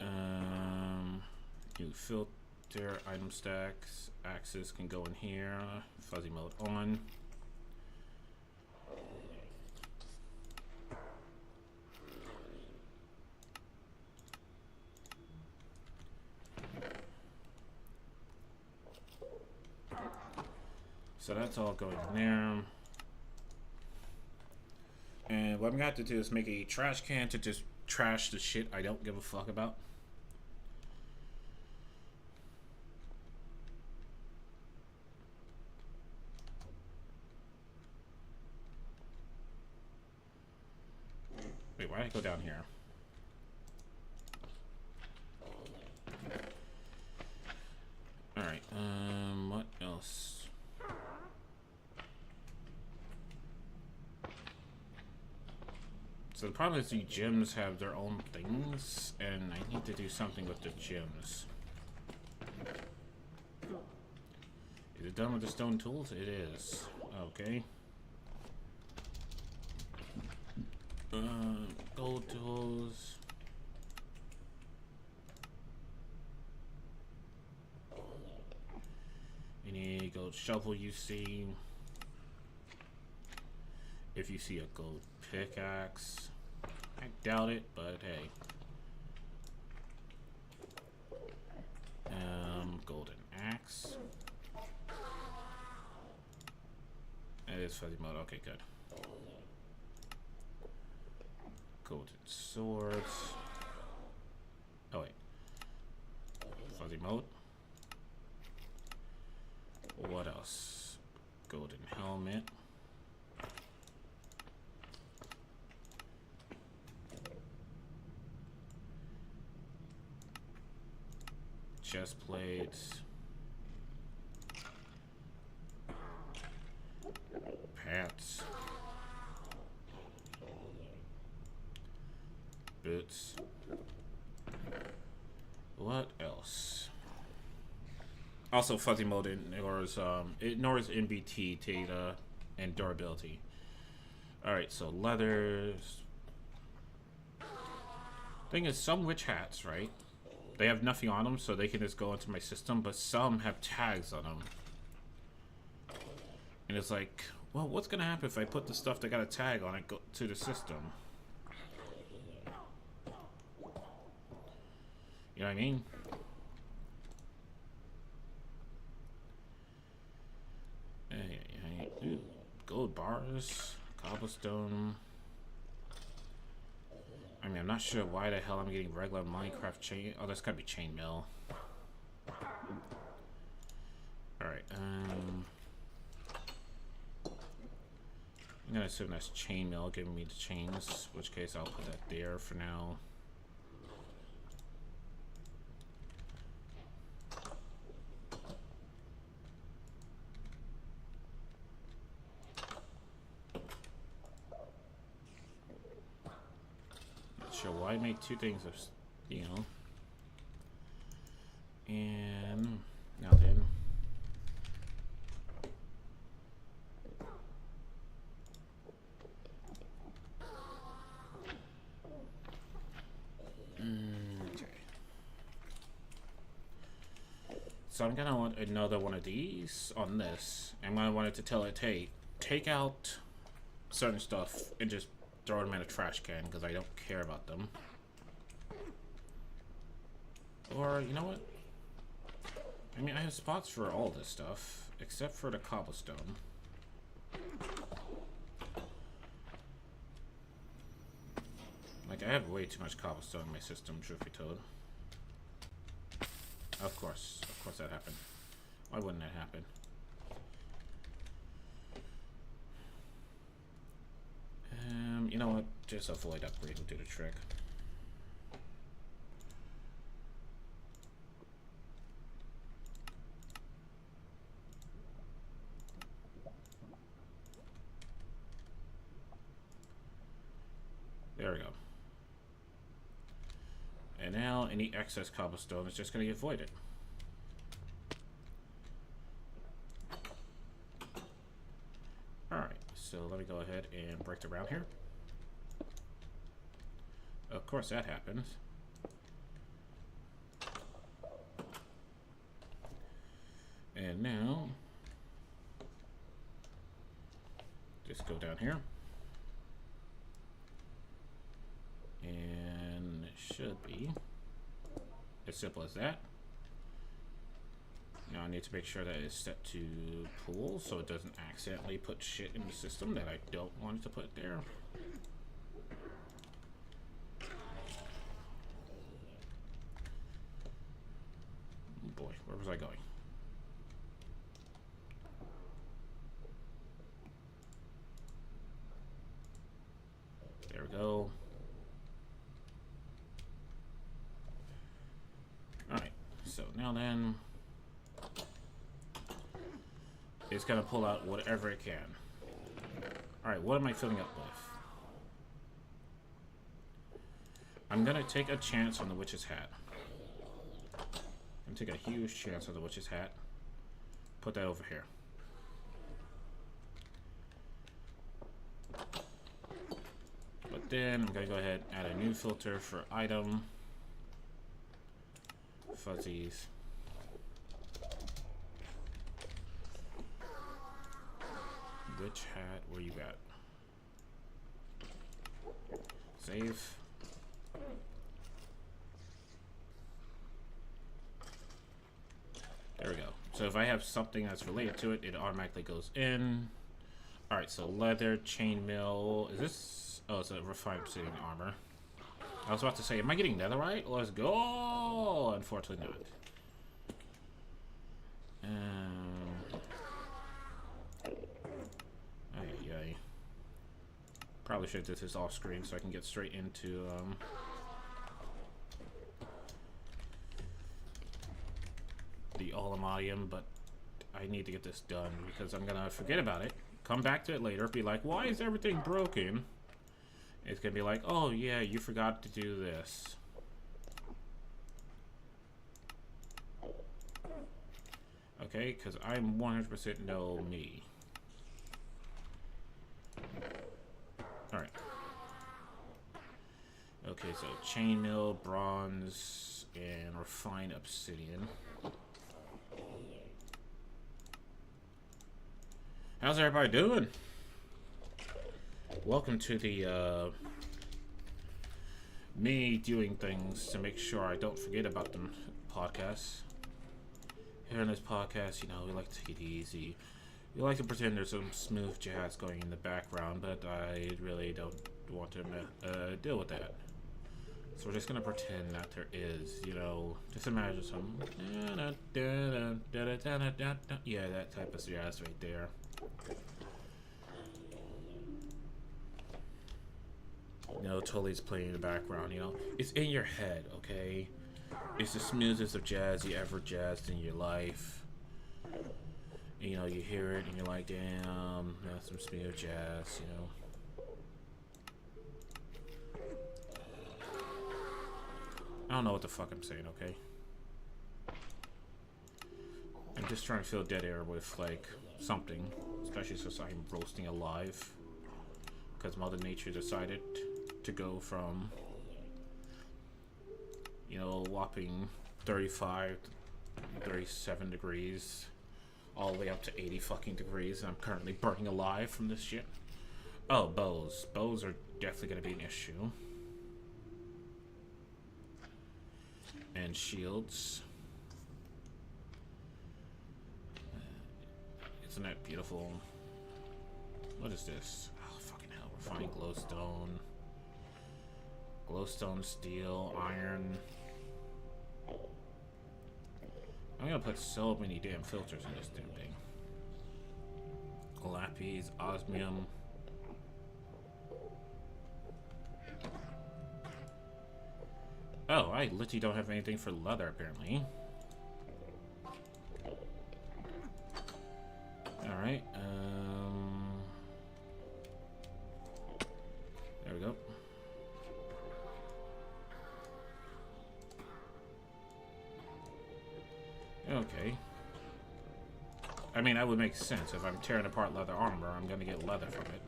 new filter, item stacks, axes can go in here, fuzzy mode on. So that's all going in there. And what I'm gonna have to do is make a trash can to just trash the shit I don't give a fuck about. Wait, why did I go down here? Alright, what else? So the problem is the gyms have their own things, and I need to do something with the gyms. Is it done with the stone tools? It is. Okay. Gold tools. Any gold shovel you see. If you see a gold pickaxe, I doubt it, but hey. Golden axe. It is fuzzy mode. Okay, good. Golden swords. Oh wait. fuzzy mode. What else? Golden helmet. Chest plates. Pants. Boots. What else? Also, fuzzy mode ignores NBT data and durability. Alright, so leathers. Thing is, some witch hats, right? They have nothing on them, so they can just go into my system, but some have tags on them. And it's like, well, what's gonna happen if I put the stuff that got a tag on it to the system? You know what I mean? Ooh, gold bars, cobblestone. I mean, I'm not sure why the hell I'm getting regular Minecraft chain. Oh, that's gotta be chainmail. Alright, I'm gonna assume that's chainmail giving me the chains, in which case I'll put that there for now. Not sure why I made two things of, you know. And now then. Okay. So I'm gonna want another one of these on this. I'm gonna want it to tell it, hey, take out certain stuff and just throw them in a trash can because I don't care about them. Or, you know what? I mean, I have spots for all this stuff, except for the cobblestone. Like, I have way too much cobblestone in my system, truth be told. Of course that happened. Why wouldn't that happen? You know what? Just avoid upgrade will do the trick. There we go. And now any excess cobblestone is just going to get voided. Alright, so let me go ahead and break the ground here. Of course that happens. And now, just go down here. And it should be as simple as that. Now I need to make sure that it's set to pool so it doesn't accidentally put shit in the system that I don't want it to put there. Oh boy, where was I going? There we go. Alright, so now then, it's going to pull out whatever it can. Alright, what am I filling up with? I'm going to take a chance on the witch's hat. I'm going to take a huge chance on the witch's hat. Put that over here. But then I'm going to go ahead and add a new filter for item. Fuzzies. Witch hat, where you at? Save. There we go. So if I have something that's related to it, it automatically goes in. Alright, so leather, chainmail. Is this? Oh, it's a refined obsidian armor. I was about to say, am I getting netherite? Let's go! Unfortunately not. Ay. Probably should do this off screen so I can get straight into the modium, but I need to get this done because I'm gonna forget about it. Come back to it later, be like, why is everything broken? It's gonna be like, oh yeah, you forgot to do this. Okay, because I'm 100% no me. Alright. Okay, so chainmail, bronze, and refined obsidian. How's everybody doing? Welcome to the me doing things to make sure I don't forget about them podcasts. Here in this podcast, you know, we like to take it easy. We like to pretend there's some smooth jazz going in the background, but I really don't want to deal with that. So we're just gonna pretend that there is, you know, just imagine some, yeah, that type of jazz right there. You know, totally is playing in the background, you know. It's in your head, okay? It's the smoothest of jazz you ever jazzed in your life. And, you know, you hear it and you're like, damn, that's some smooth jazz, you know. I don't know what the fuck I'm saying, okay? I'm just trying to fill dead air with, like, something. Especially since I'm roasting alive. Because Mother Nature decided to go from, you know, whopping 35, 37 degrees, all the way up to 80 fucking degrees, and I'm currently burning alive from this shit. Oh, bows. Bows are definitely going to be an issue. And shields. Isn't that beautiful? What is this? Oh, fucking hell. Refined glowstone. Glowstone, steel, iron. I'm gonna put so many damn filters in this damn thing. Lapis, osmium. Oh, I literally don't have anything for leather, apparently. Alright, there we go. Okay. I mean, that would make sense. If I'm tearing apart leather armor, I'm gonna get leather from it.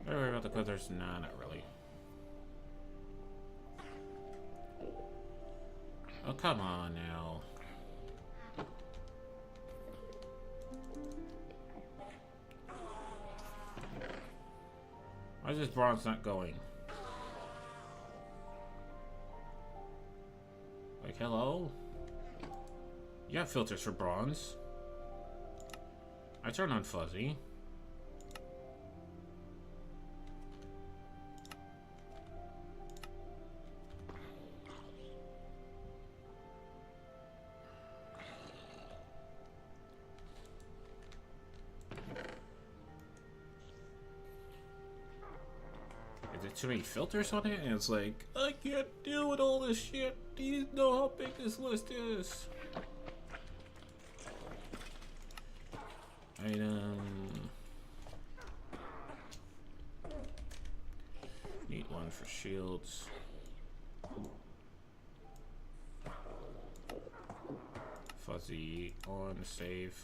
Don't worry about the colors. Nah, not really. Oh, come on now. Why is this bronze not going? Like, hello? You got filters for bronze. I turn on fuzzy. Too many filters on it, and it's like, I can't deal with all this shit. Do you know how big this list is? Item. Need one for shields. Fuzzy on save.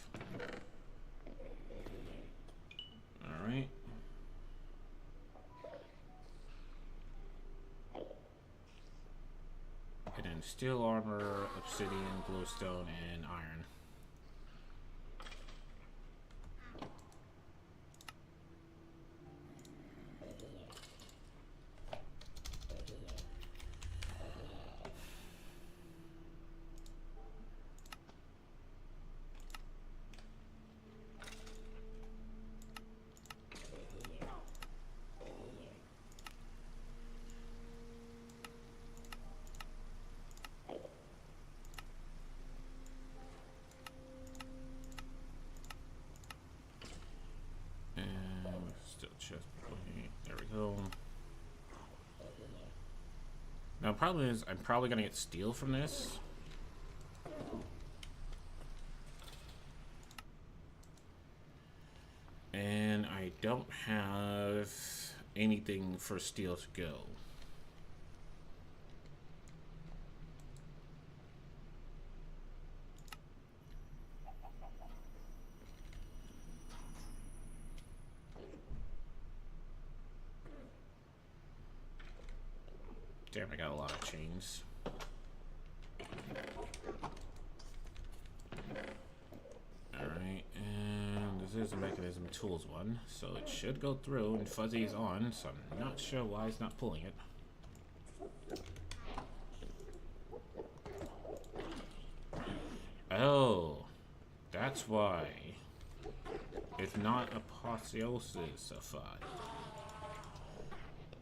Alright. And then steel armor, obsidian, glowstone, and iron. Just wait. There we go. Now, the problem is, I'm probably gonna get steel from this. And I don't have anything for steel to go. Damn, I got a lot of chains. Alright, and this is a mechanism tools one, so it should go through, and Fuzzy is on, so I'm not sure why he's not pulling it. Oh, that's why. It's not apotheosis of fire.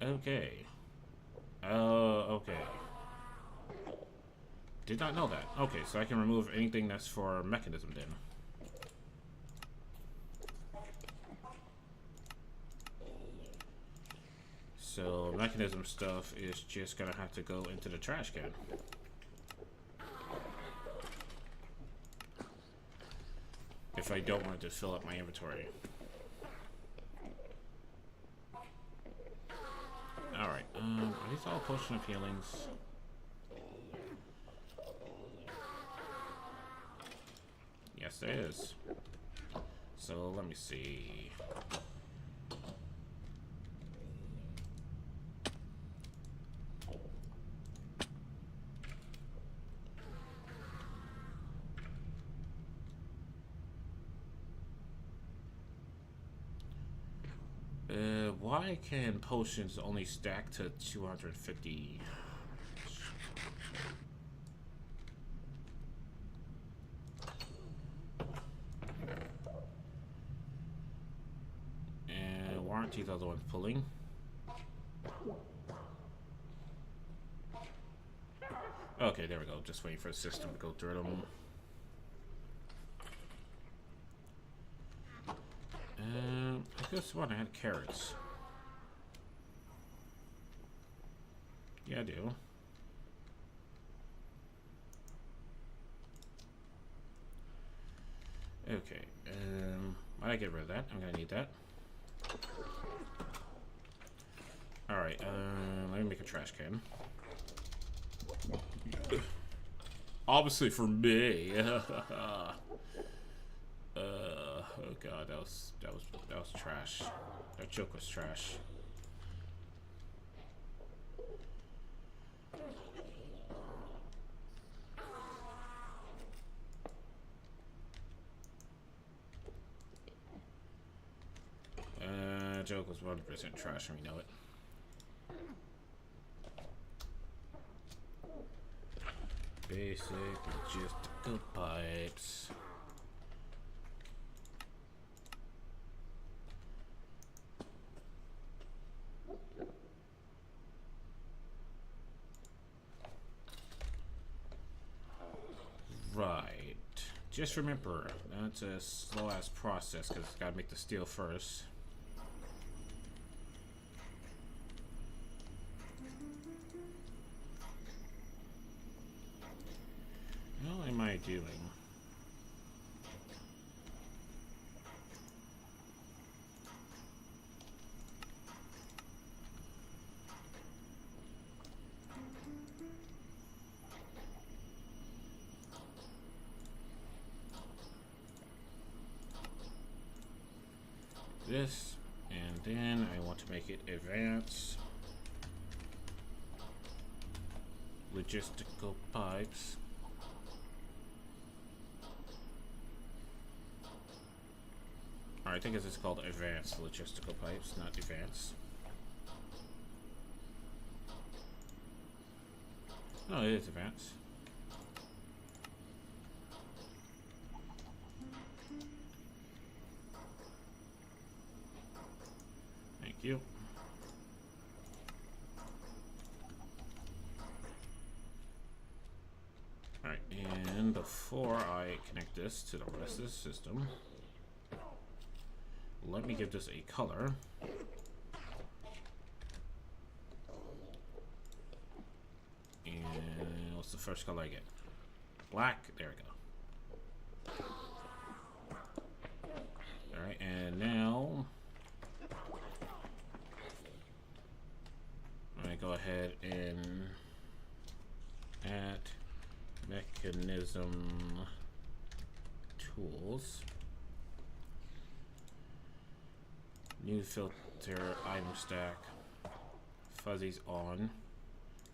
Okay. Oh, okay. Did not know that. Okay, so I can remove anything that's for mechanism then. So mechanism stuff is just gonna have to go into the trash can. If I don't want it to fill up my inventory. Alright, are these all potion of healings? Yes, there is. So let me see. Why can potions only stack to 250? And warranties are the ones pulling. Okay, there we go. Just waiting for the system to go through them. I guess one I had carrots. Yeah, I do. Okay, why did I get rid of that? I'm gonna need that. Alright, let me make a trash can. Obviously for me. Oh god, that was trash. That joke was trash. Joke was 100% trash, and we know it. Basic logistical pipes. Right. Just remember, that's a slow-ass process because it's got to make the steel first. What am I doing? This, and then I want to make it advance. Logistical pipes. I think it's called advanced logistical pipes, not advanced. No, it is advanced. Thank you. Alright, and before I connect this to the rest of the system, let me give this a color. And what's the first color I get? Black. There we go. Alright, and now I'm going to go ahead and add mechanism tools. New filter item stack. Fuzzies on.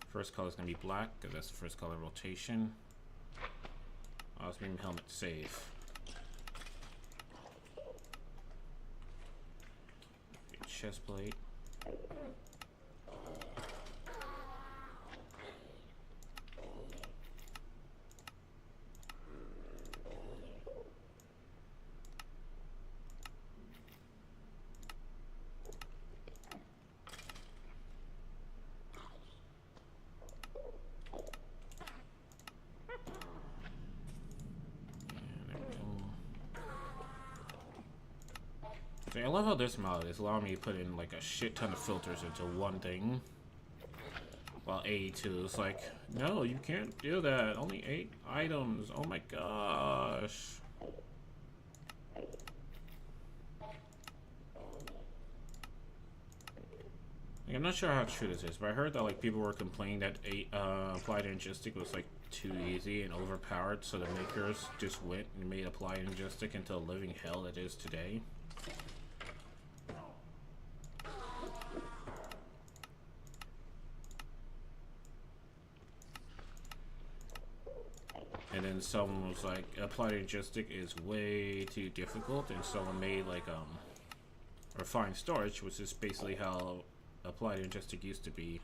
First color is going to be black because that's the first color rotation. Osmium helmet save. Chest plate. I love how this mod is allowing me to put in like a shit ton of filters into one thing. While A2 is like, no, you can't do that. Only 8 items. Oh my gosh. Like, I'm not sure how true this is, but I heard that like people were complaining that applied angistic was like too easy and overpowered, so the makers just went and made applied angistic into a living hell it is today. And then someone was like, applied angistic is way too difficult, and someone made like refined storage, which is basically how applied angistic used to be.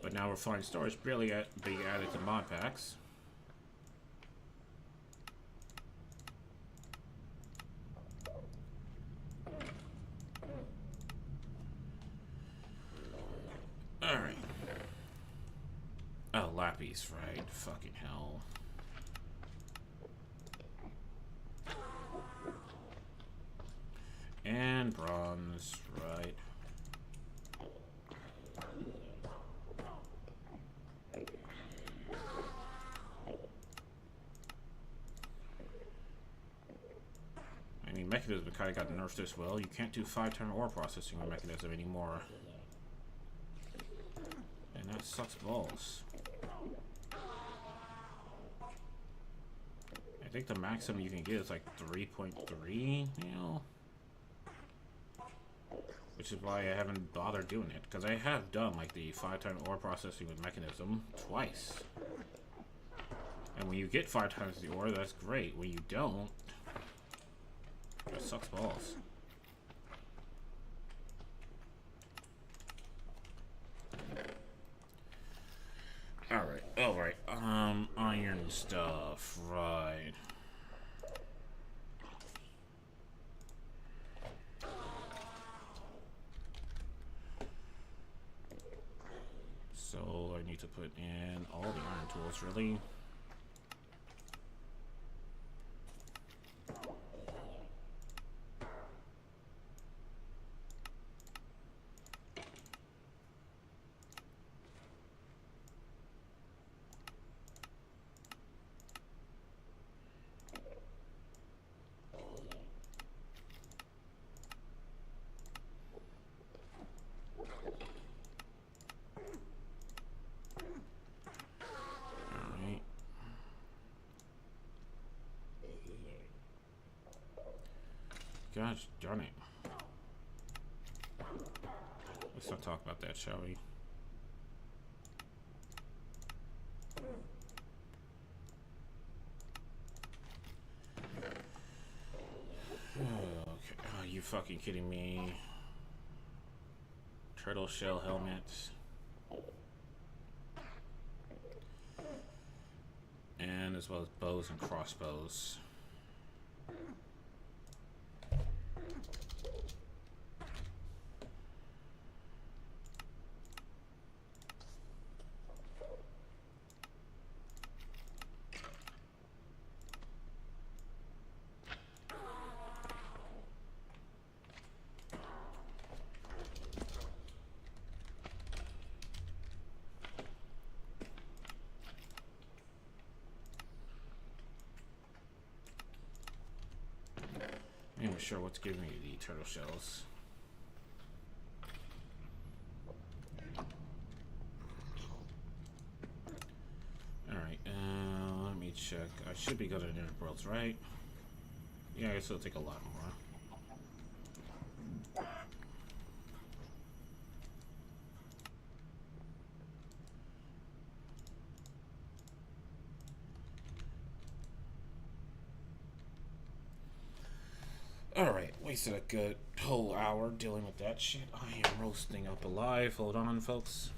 But now refined storage barely being added to mod packs. Alright. Oh, lapis, right? Fucking hell. And bronze, right? I mean, mechanism kind of got nerfed as well. You can't do 5-turn ore processing with mechanism anymore. And that sucks balls. I think the maximum you can get is like 3.3, you know? Which is why I haven't bothered doing it, because I have done like the 5-turn ore processing with mechanism twice. And when you get 5 times the ore, that's great. When you don't, it sucks balls. Alright, alright. Iron stuff, right. So I need to put in all the iron tools, really. Gosh darn it. Let's not talk about that, shall we? Okay. Are you fucking kidding me? Turtle shell helmets. And as well as bows and crossbows. sure what's giving me the turtle shells. Alright, let me check. I should be good at Inner Worlds, right? Yeah, I guess it'll take a lot more. Alright, wasted a good whole hour dealing with that shit. I am roasting up alive. Hold on, folks.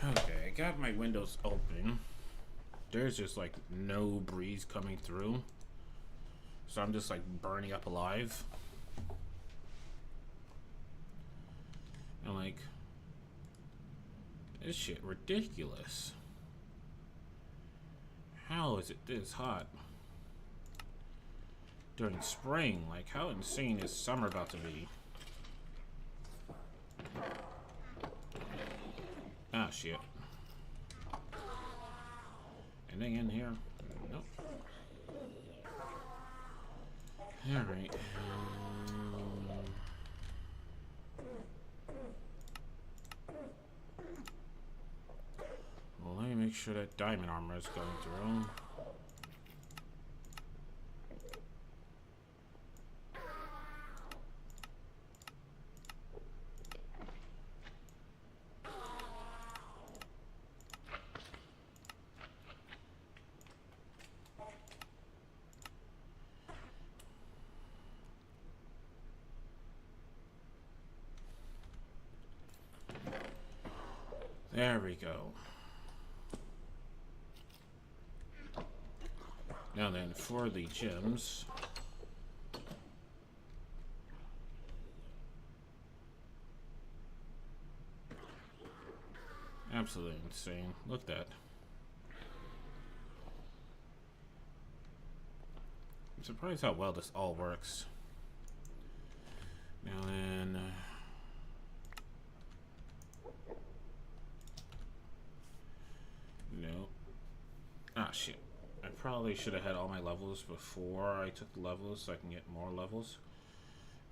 Okay, I got my windows open. There's just like no breeze coming through. So I'm just like burning up alive. And like, this shit ridiculous. How is it this hot? During spring, like how insane is summer about to be? Ah, shit. Anything in here? Nope. Alright. Well, let me make sure that diamond armor is going through. There we go. Now then, for the gems. Absolutely insane. Look at that. I'm surprised how well this all works. Now then... Nope. Ah, shit. I probably should have had all my levels before I took the levels so I can get more levels.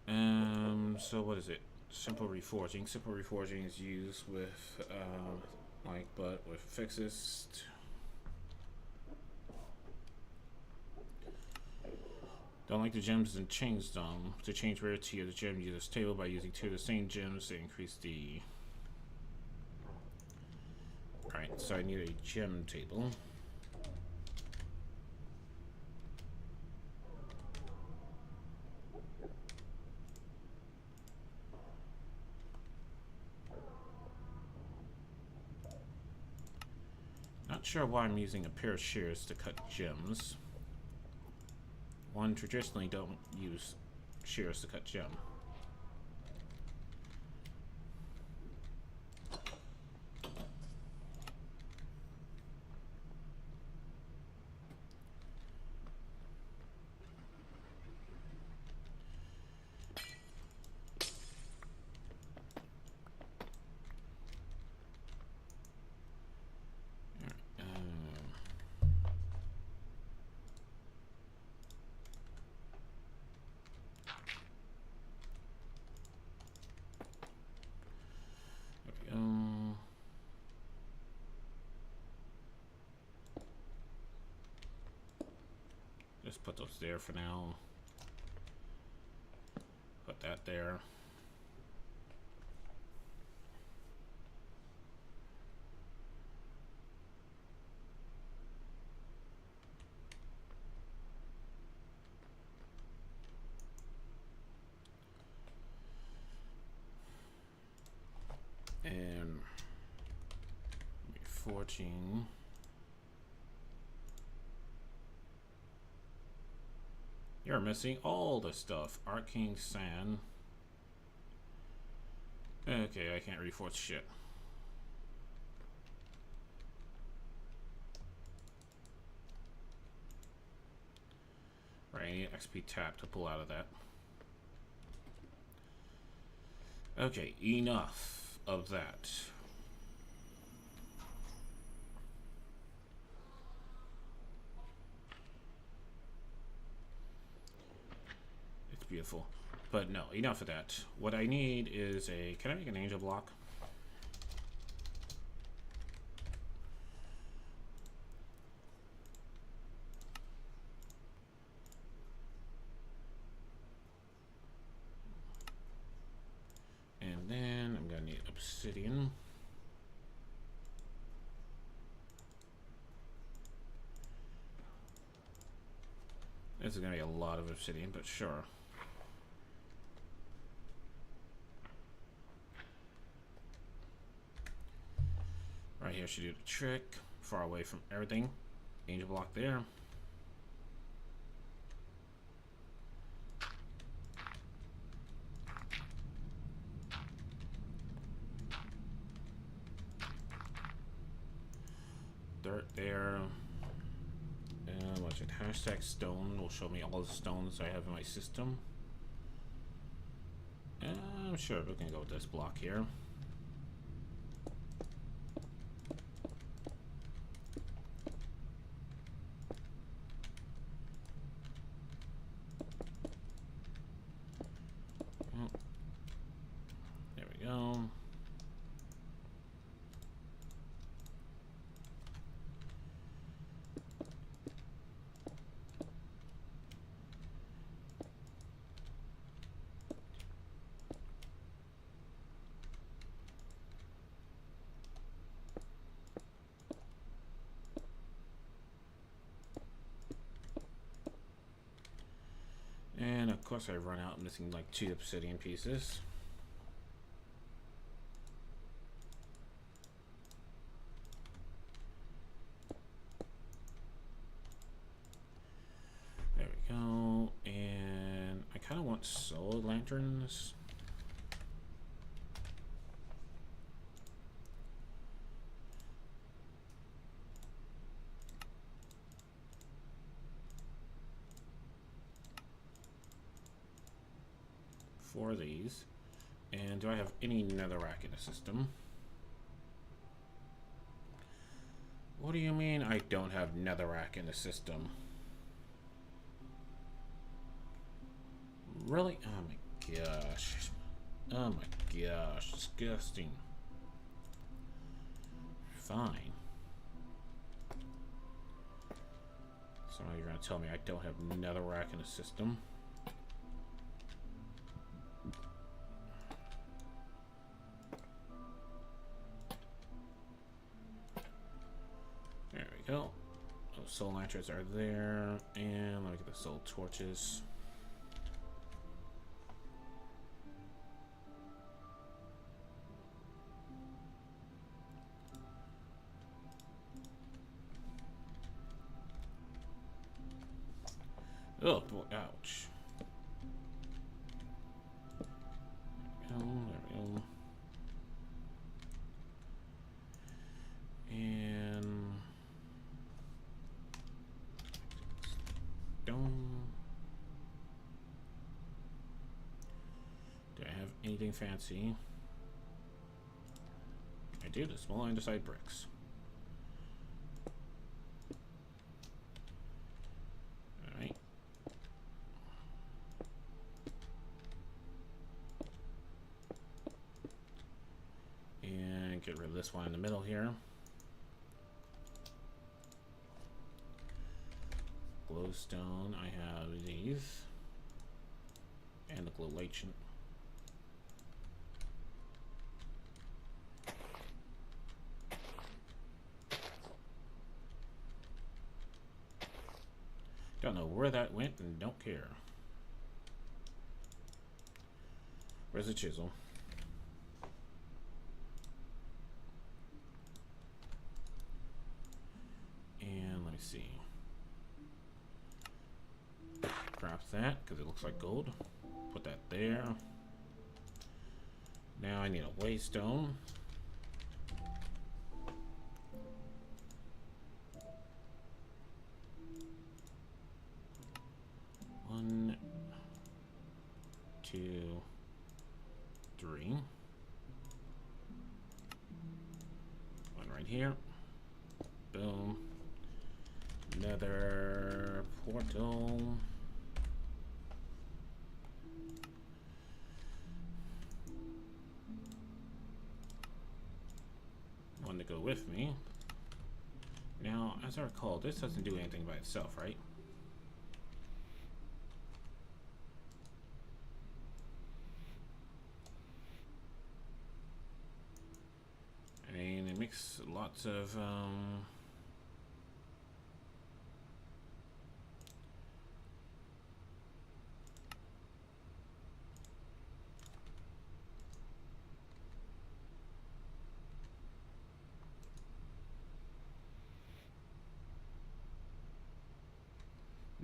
So what is it? Simple reforging. Simple reforging is used with, but with fixes. Don't like the gems and change them. To change rarity of the gem, use this table by using two of the same gems to increase the... Alright, so I need a gem table. Not sure why I'm using a pair of shears to cut gems. One traditionally don't use shears to cut gem. Just put those there for now. Put that there. And 14. You're missing all the stuff. Arcane sand. Okay, I can't reforge shit. Right, I need XP tap to pull out of that. Okay, enough of that. It's beautiful. But no, enough of that. What I need is a... Can I make an angel block? And then I'm going to need obsidian. This is going to be a lot of obsidian, but sure. Right here should do the trick. Far away from everything. Angel block there. Dirt there. And what's it? Hashtag stone will show me all the stones I have in my system. I'm sure we can go with this block here. Oh, there we go. And of course I run out missing like 2 obsidian pieces. There we go. And I kind of want solar lanterns. For these. And do I have any netherrack in the system? What do you mean I don't have netherrack in the system? Really? Oh my gosh. Oh my gosh. Disgusting. Fine. So now you're gonna tell me I don't have netherrack in the system? Go. Oh, soul lanterns are there, and let me get the soul torches. Oh boy, ouch. There we go. And stone. Do I have anything fancy? I do, the small andesite bricks. Alright. And get rid of this one in the middle here. Glowstone, I have these. And the glowlation. Don't know where that went and don't care. Where's the chisel? And let me see. Grab that because it looks like gold. Put that there. Now I need a waystone. 2, 3. One right here. Boom. Another portal. One to go with me. Now, as I recall, this doesn't do anything by itself, right? I mean, it makes lots of,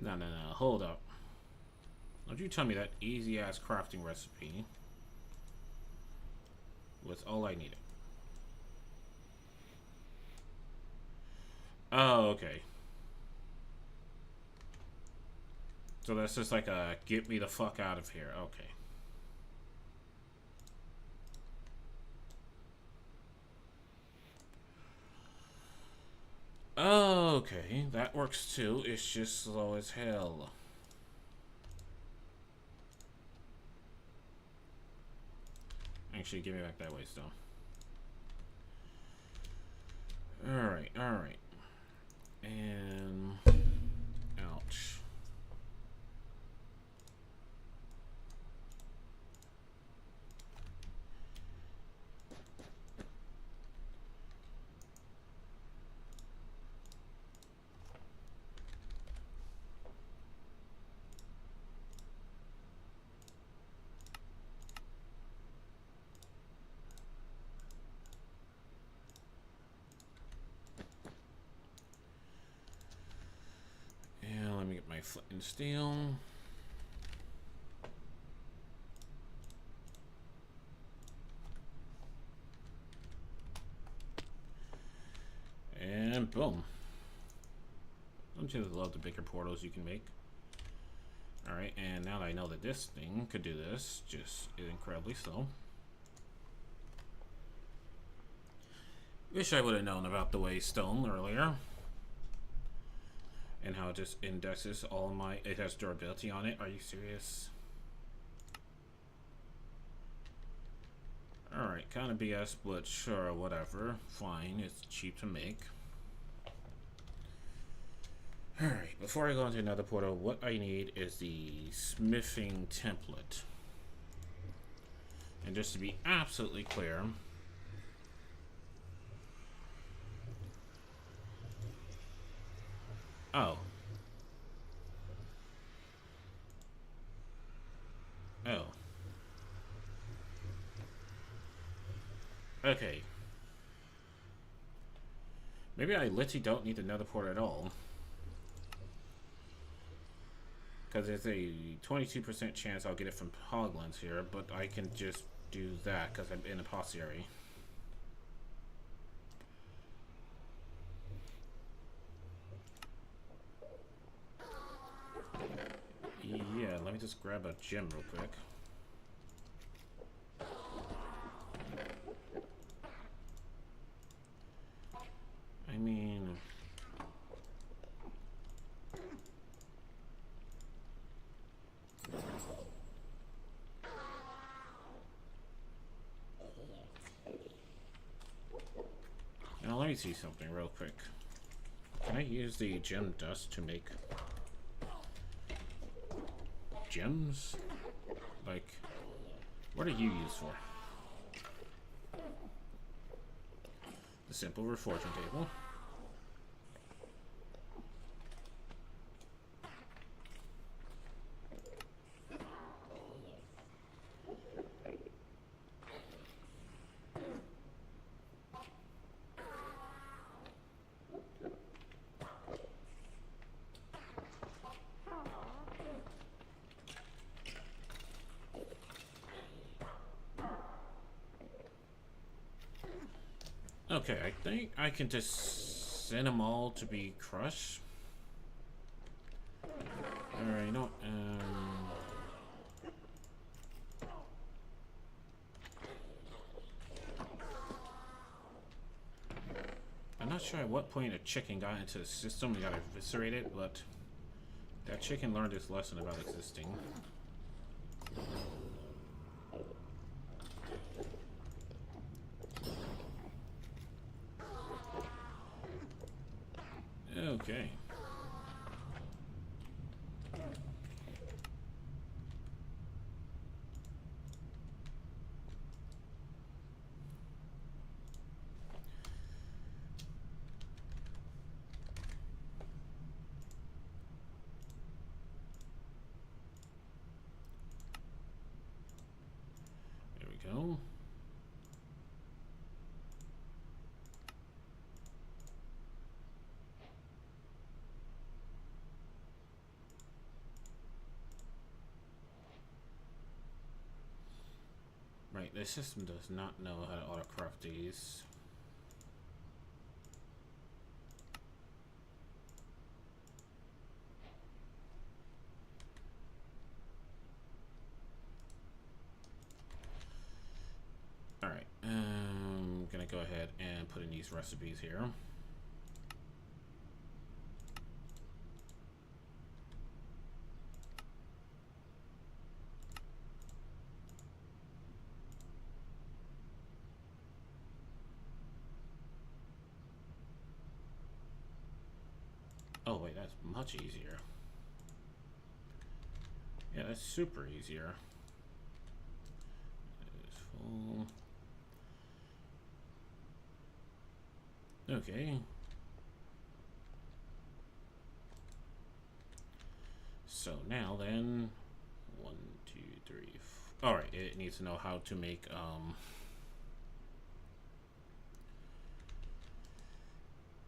no, hold up. Don't you tell me that easy-ass crafting recipe was all I needed. Oh, okay. So that's just like a get me the fuck out of here. Okay. Okay, that works too. It's just slow as hell. Actually, give me back that way still. Alright, alright. And... ouch. My flint and steel. And boom. Don't you love the bigger portals you can make? Alright, and now that I know that this thing could do this, just incredibly slow. Wish I would have known about the way stone earlier. And how it just indexes all my... It has durability on it. Are you serious? Alright, kind of BS, but sure, whatever. Fine, it's cheap to make. Alright, before I go into another portal, what I need is the smithing template. And just to be absolutely clear... Oh. Oh. Okay. Maybe I literally don't need another port at all. Because there's a 22% chance I'll get it from Hoglins here, but I can just do that because I'm in a postiary. Yeah, let me just grab a gem real quick. I mean... Now let me see something real quick. Can I use the gem dust to make... gems? Like, what are you used for? The simple reforging table. Okay, I think I can just send them all to be crushed. Alright, you know what? sure at what point a chicken got into the system and got eviscerated, but that chicken learned its lesson about existing. Okay. There we go. Right, this system does not know how to autocraft these. Alright, I'm gonna go ahead and put in these recipes here. Oh wait, that's much easier. Yeah, that's super easier. It's full. Okay. So now then, 1, 2, 3, 4. All right, it needs to know how to make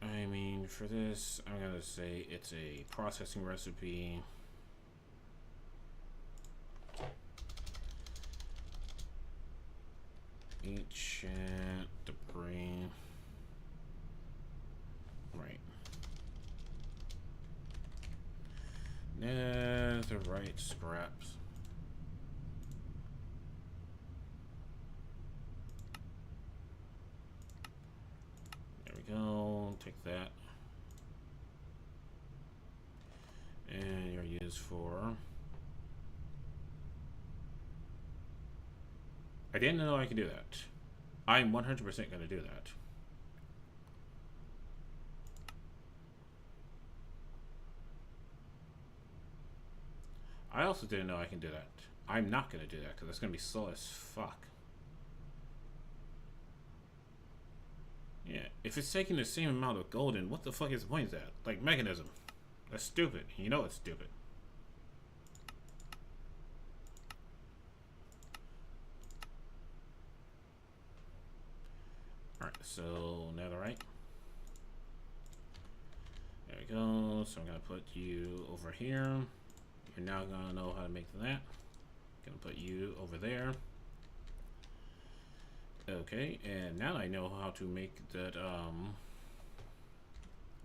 I mean, for this, I'm gonna say it's a processing recipe. Ancient debris. Right. Netherite scraps. There we go. Take that. And you're used for. I didn't know I could do that. I'm 100% going to do that. I also didn't know I can do that. I'm not going to do that because it's going to be slow as fuck. Yeah, if it's taking the same amount of golden, what the fuck is the point of that? Like, mechanism. That's stupid. You know it's stupid. Alright, so netherite. There we go. So I'm going to put you over here. You're now going to know how to make that. Going to put you over there. Okay, and now I know how to make that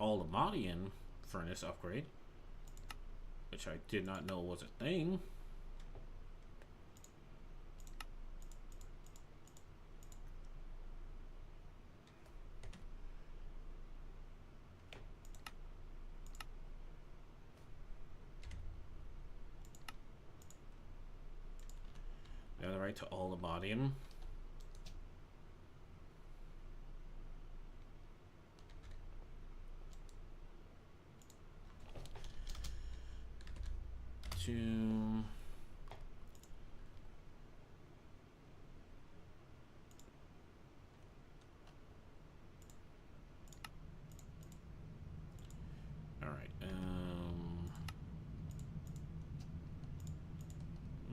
all the modium furnace upgrade, which I did not know was a thing. Netherite to all the modium. To all right,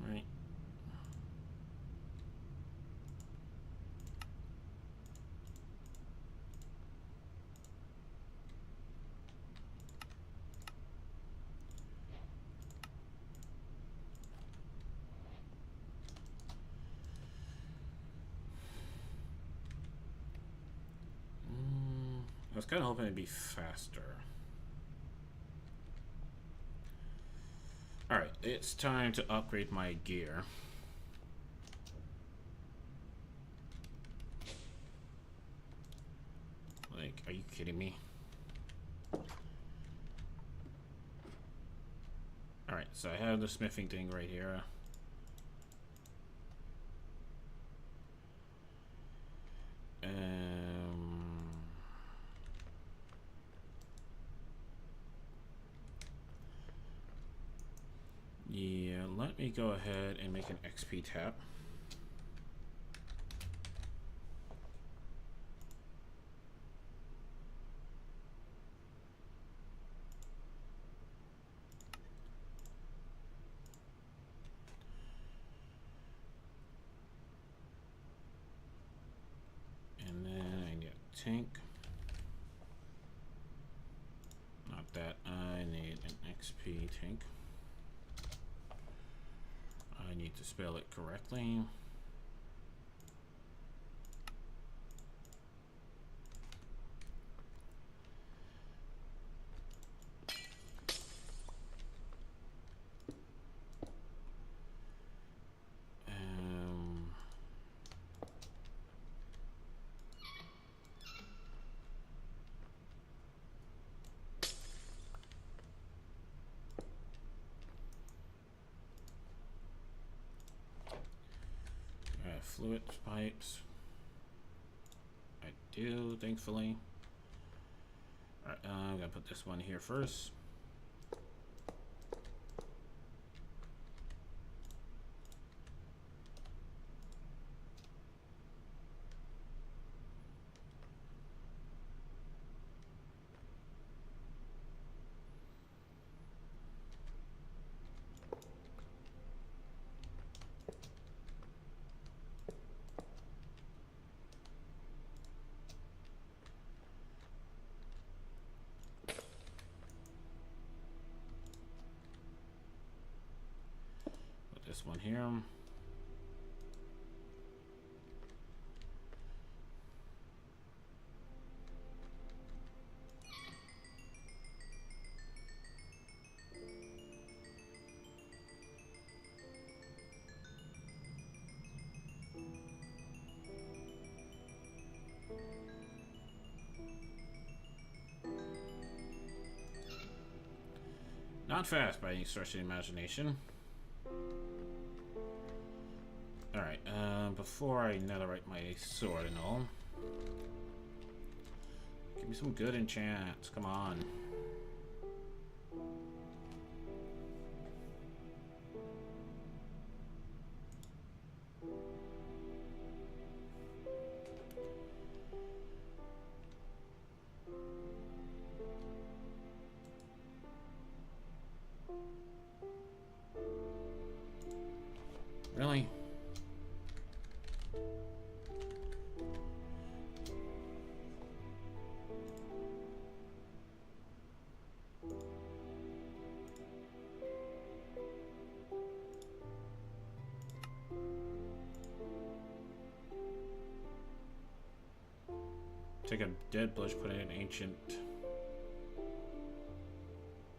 right. I was kind of hoping it'd be faster. Alright, it's time to upgrade my gear. Like, are you kidding me? Alright, so I have the smithing thing right here. Yeah, let me go ahead and make an XP tap. And then I need a tank. Not that, I need an XP tank. I need to spell it correctly. Fluid pipes. I do, thankfully. Alright, I'm gonna put this one here first. This one here. Not fast by any stretch of the imagination. Alright, before I netherite my sword and all, give me some good enchants, come on. Really? Take a dead bush, put in an ancient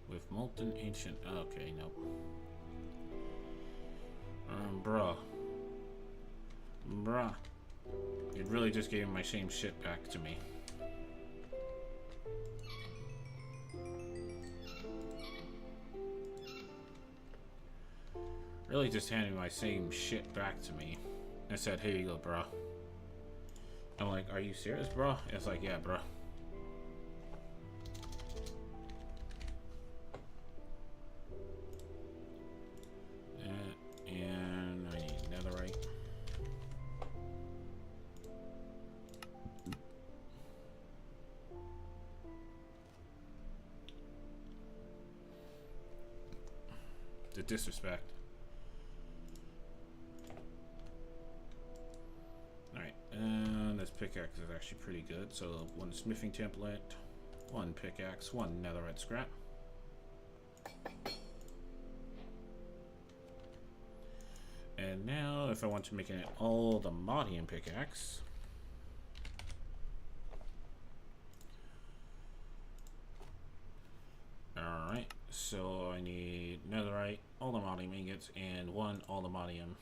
with molten ancient. Okay, nope. Bruh. It really just gave my same shit back to me. Really just handed my same shit back to me. I said, here you go, bro. I'm like, are you serious, bro? It's like, yeah, bro. And I need netherite. The disrespect. Alright, and this pickaxe is actually pretty good. So one smithing template, one pickaxe, one netherite scrap. And now if I want to make an all the modium pickaxe, alright, so I need netherite, all the modium ingots, and one all the modium.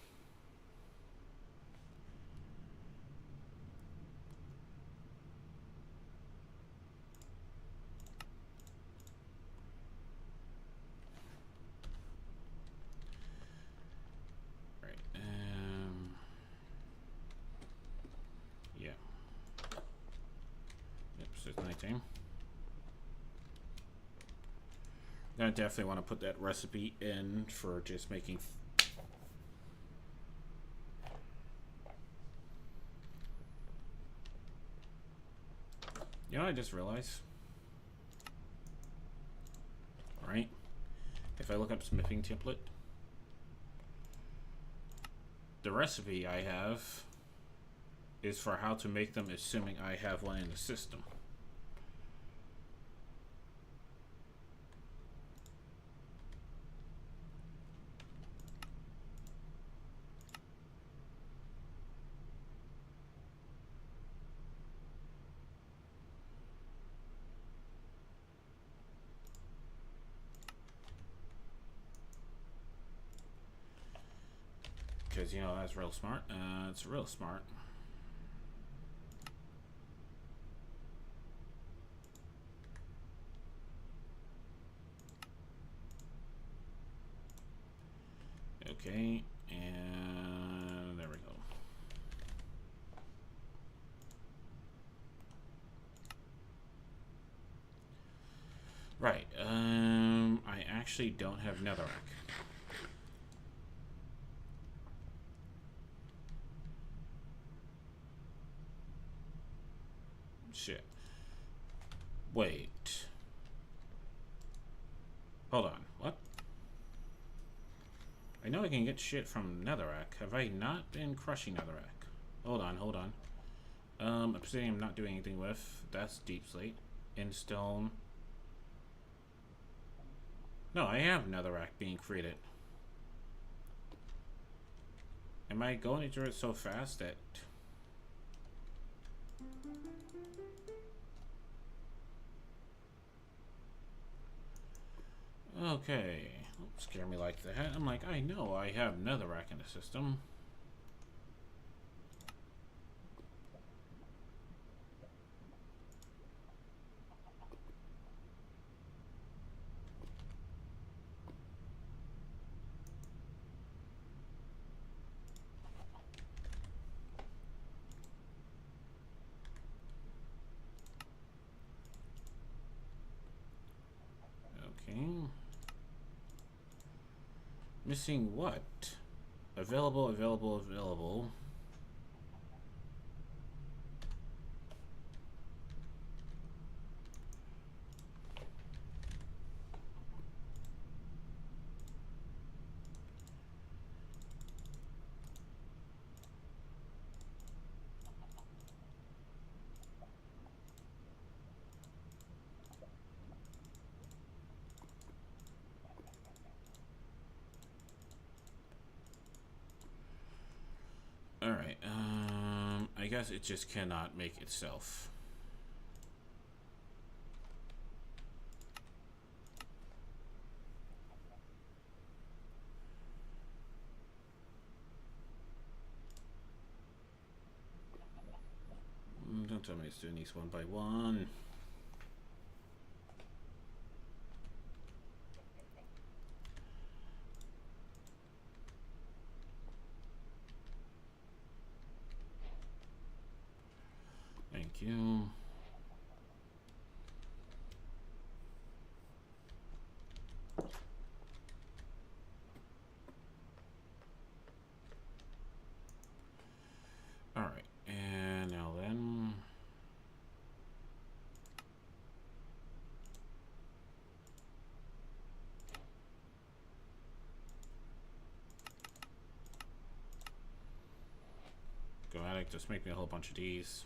anything. I definitely want to put that recipe in for just making. You know, I just realized. Alright. If I look up smithing template, the recipe I have is for how to make them, assuming I have one in the system. Because, you know, that's real smart. It's real smart. Okay, and there we go. Right, I actually don't have netherrack. Shit. Wait. Hold on, what? I know I can get shit from netherrack. Have I not been crushing netherrack? Hold on, hold on. Obsidian I'm not doing anything with. That's deep slate. In stone. No, I have netherrack being created. Am I going through it so fast that... Okay. Don't scare me like that. I'm like, I know I have netherrack in the system. Okay. Missing what? Available, available, available. Alright, I guess it just cannot make itself. Don't tell me it's doing these one by one. Thank you. All right, and now then. Go attic, just make me a whole bunch of these.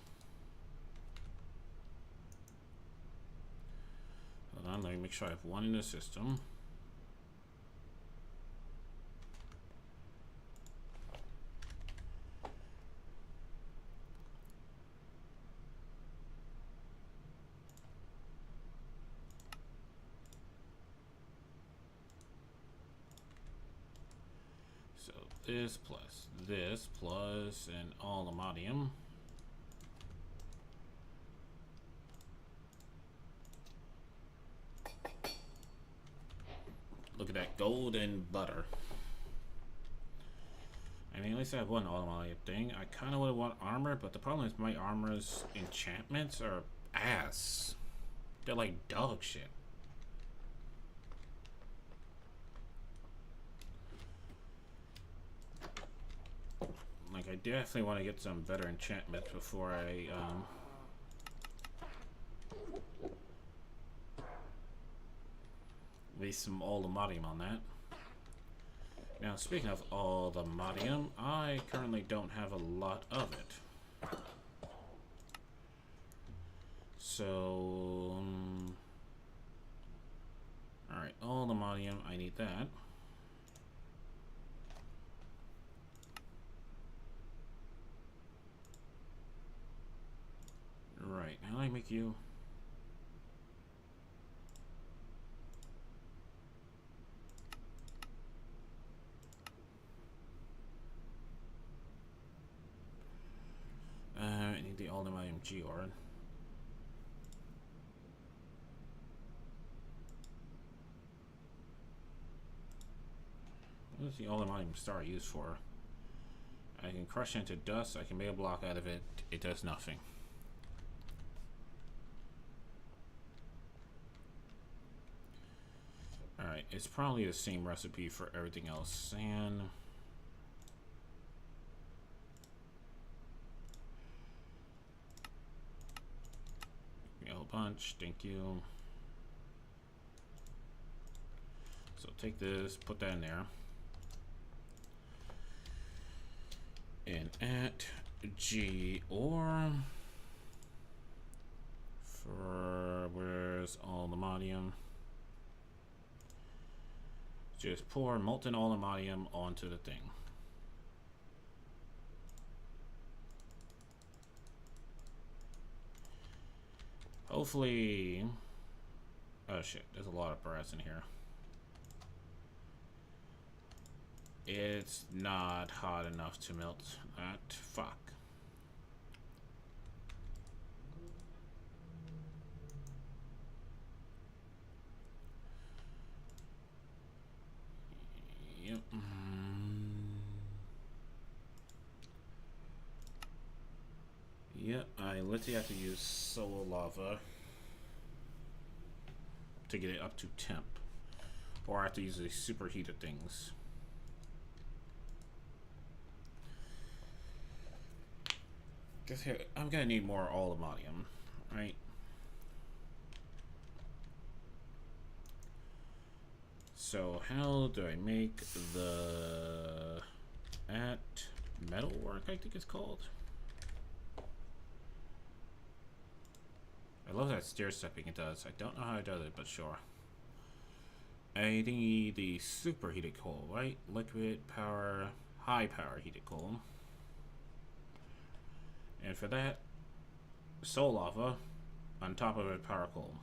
Hold on, let me make sure I have one in the system. So this plus and all the modium. Look at that golden butter. I mean, at least I have one automatic thing. I kind of would want armor, but the problem is my armor's enchantments are ass. They're like dog shit. Like, I definitely want to get some better enchantments before I, waste some all the modium on that. Now, speaking of all the modium, I currently don't have a lot of it. So, alright, all the modium, I need that. Right, how do I make you? I need the all the modium Geord. What is the all the modium star used for? I can crush it into dust, I can make a block out of it, it does nothing. Alright, it's probably the same recipe for everything else. Sand. A whole bunch, thank you. So take this, put that in there. And at G or for where's all the modium? Just pour molten aluminium onto the thing. Hopefully, oh shit, there's a lot of brass in here. It's not hot enough to melt that. Fuck. Yep. Yep, I literally have to use solar lava to get it up to temp. Or I have to use these superheated things. Guess here, I'm gonna need more aluminium, right? So how do I make the at metalwork, I think it's called? I love that stair stepping it does. I don't know how it does it, but sure. I need the superheated coal, right? Liquid power, high power heated coal. And for that, soul lava on top of it, power coal.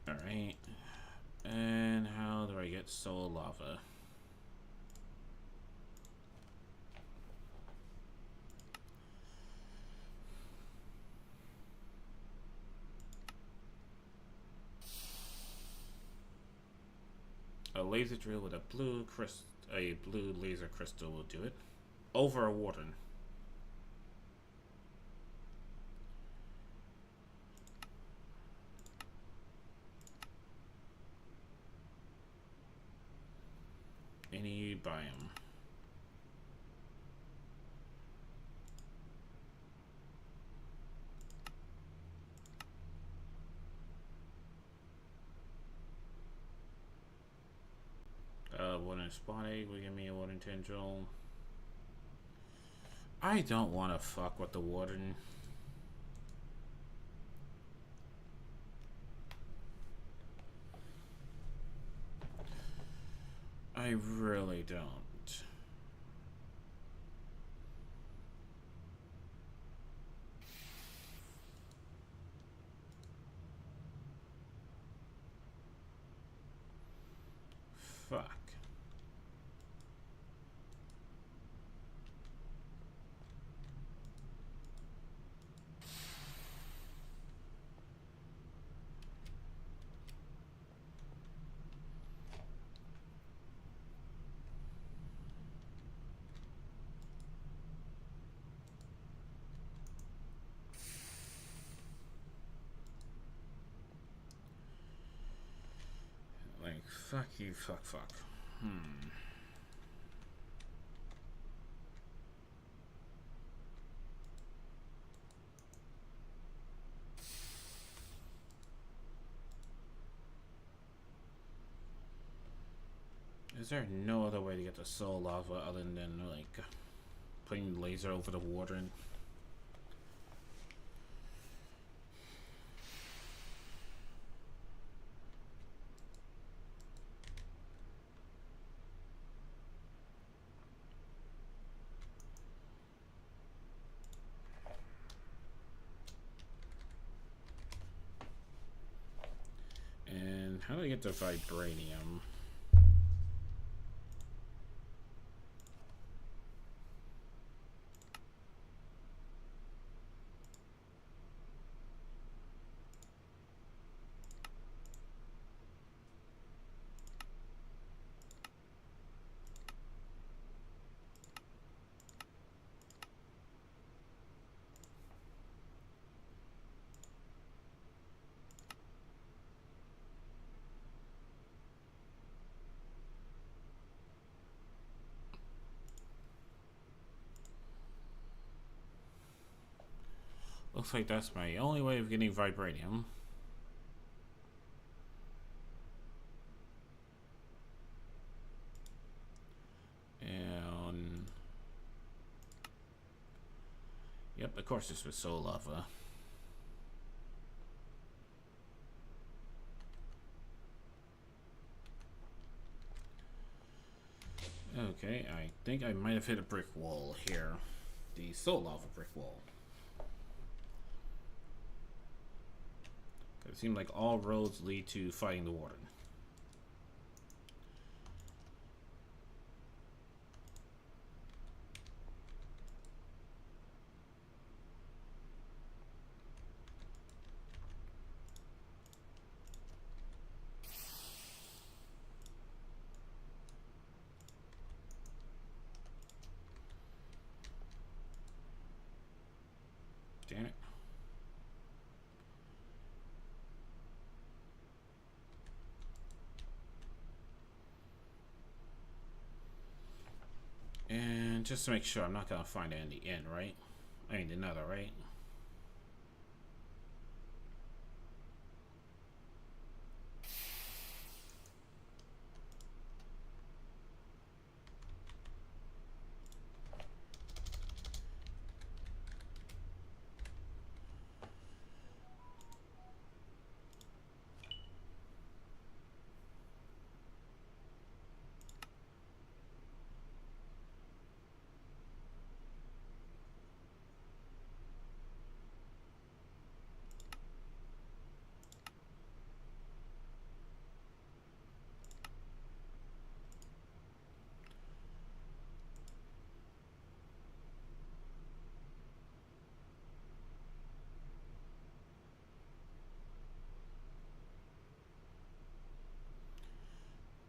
Alright. And how do I get soul lava? A laser drill with a blue laser crystal will do it. Over a warden. Any biome. Wooden spot egg will give me a wooden tendril. I don't want to fuck with the warden. I really don't. Fuck. fuck you, fuck. Is there no other way to get the soul lava other than, like, putting laser over the water and... And how do I get the vibranium? Looks like that's my only way of getting vibranium. And... Yep, of course this was soul lava. Okay, I think I might have hit a brick wall here. The soul lava brick wall. It seemed like all roads lead to fighting the water. Damn it. And just to make sure, I'm not gonna find it in the end, right? I mean, another, right?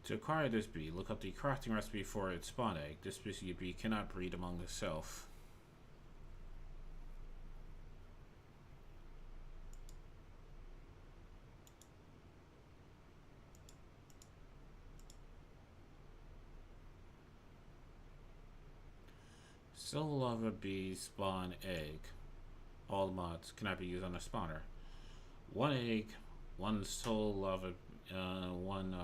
To acquire this bee, look up the crafting recipe for its spawn egg. This species of bee cannot breed among itself. Soul lava bee spawn egg. All mods cannot be used on a spawner. One egg, one soul lava, one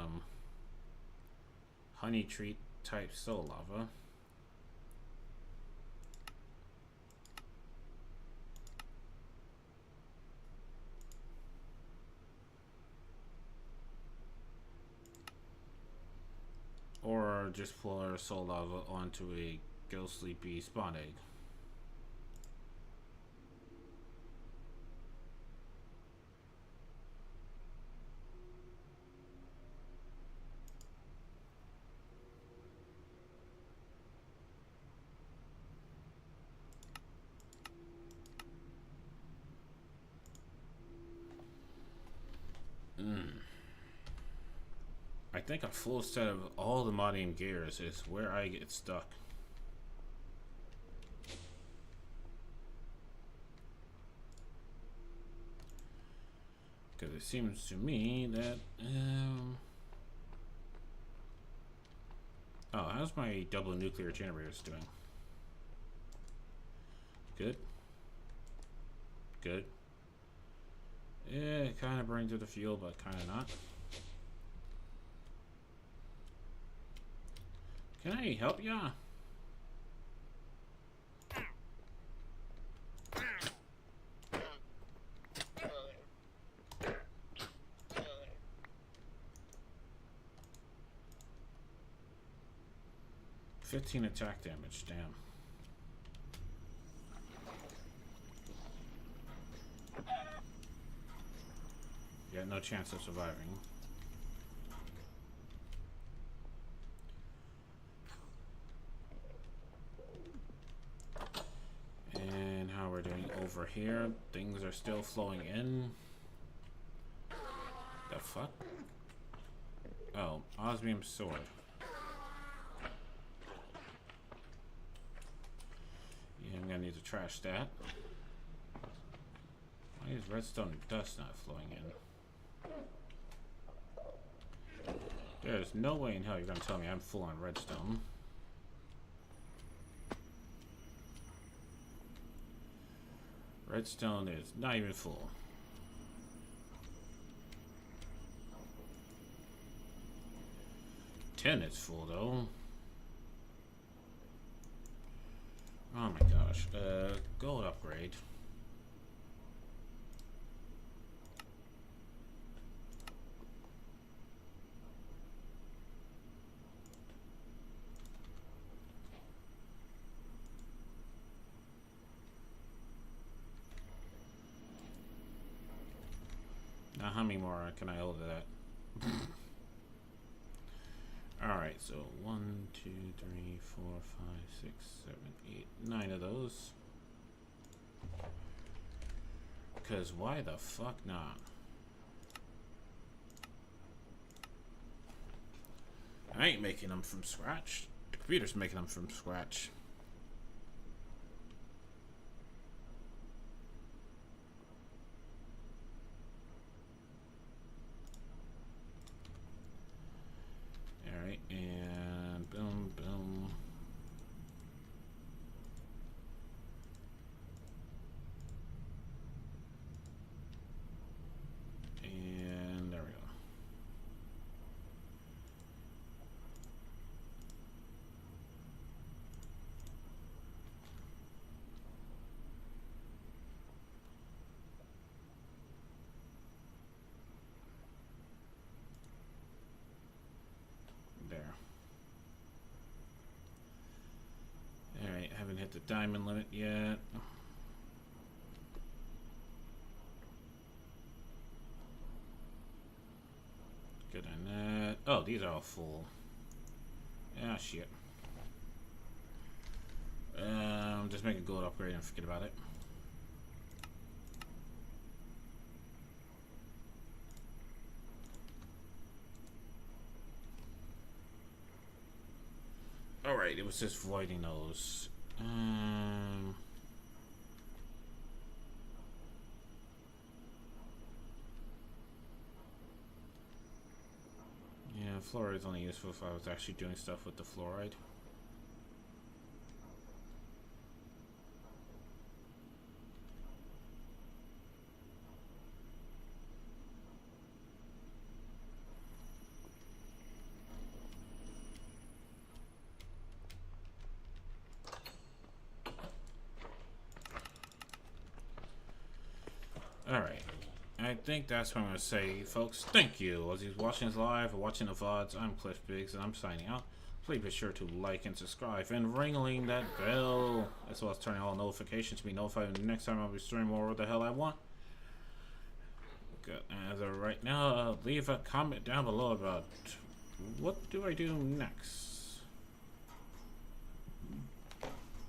honey treat type soul lava. Or just pour soul lava onto a ghostly bee spawn egg. I think a full set of all the modium gears is where I get stuck. Because it seems to me that how's my double nuclear generators doing? Good. Good. Yeah, kind of burning through the fuel, but kind of not. Can I help ya? $15 attack damage, damn. Yeah, no chance of surviving. And how we're doing over here, things are still flowing in. The fuck? Oh, osmium sword. Yeah, I'm gonna need to trash that. Why is redstone dust not flowing in? There's no way in hell you're gonna tell me I'm full on redstone. Redstone is not even full. Tin is full though. Oh my gosh. Gold upgrade. Now how many more can I hold of that? Alright, so 1, 2, 3, 4, 5, 6, 7, 8, 9 of those. Because why the fuck not? I ain't making them from scratch. The computer's making them from scratch. Alright, and boom, boom. And there we go. There. Alright, haven't hit the diamond limit yet. Good on that. Oh, these are all full. Ah, shit. Just make a gold upgrade and forget about it. Alright, it was just voiding those. Yeah, fluoride is only useful if I was actually doing stuff with the fluoride. Alright, I think that's what I'm going to say, folks. Thank you. As he's watching this live or watching the VODs, I'm Cliff Biggs, and I'm signing out. Please be sure to like and subscribe and ringing that bell, as well as turning all notifications to be notified when the next time I'll be streaming or what the hell I want. Good. As of right now, leave a comment down below about what do I do next.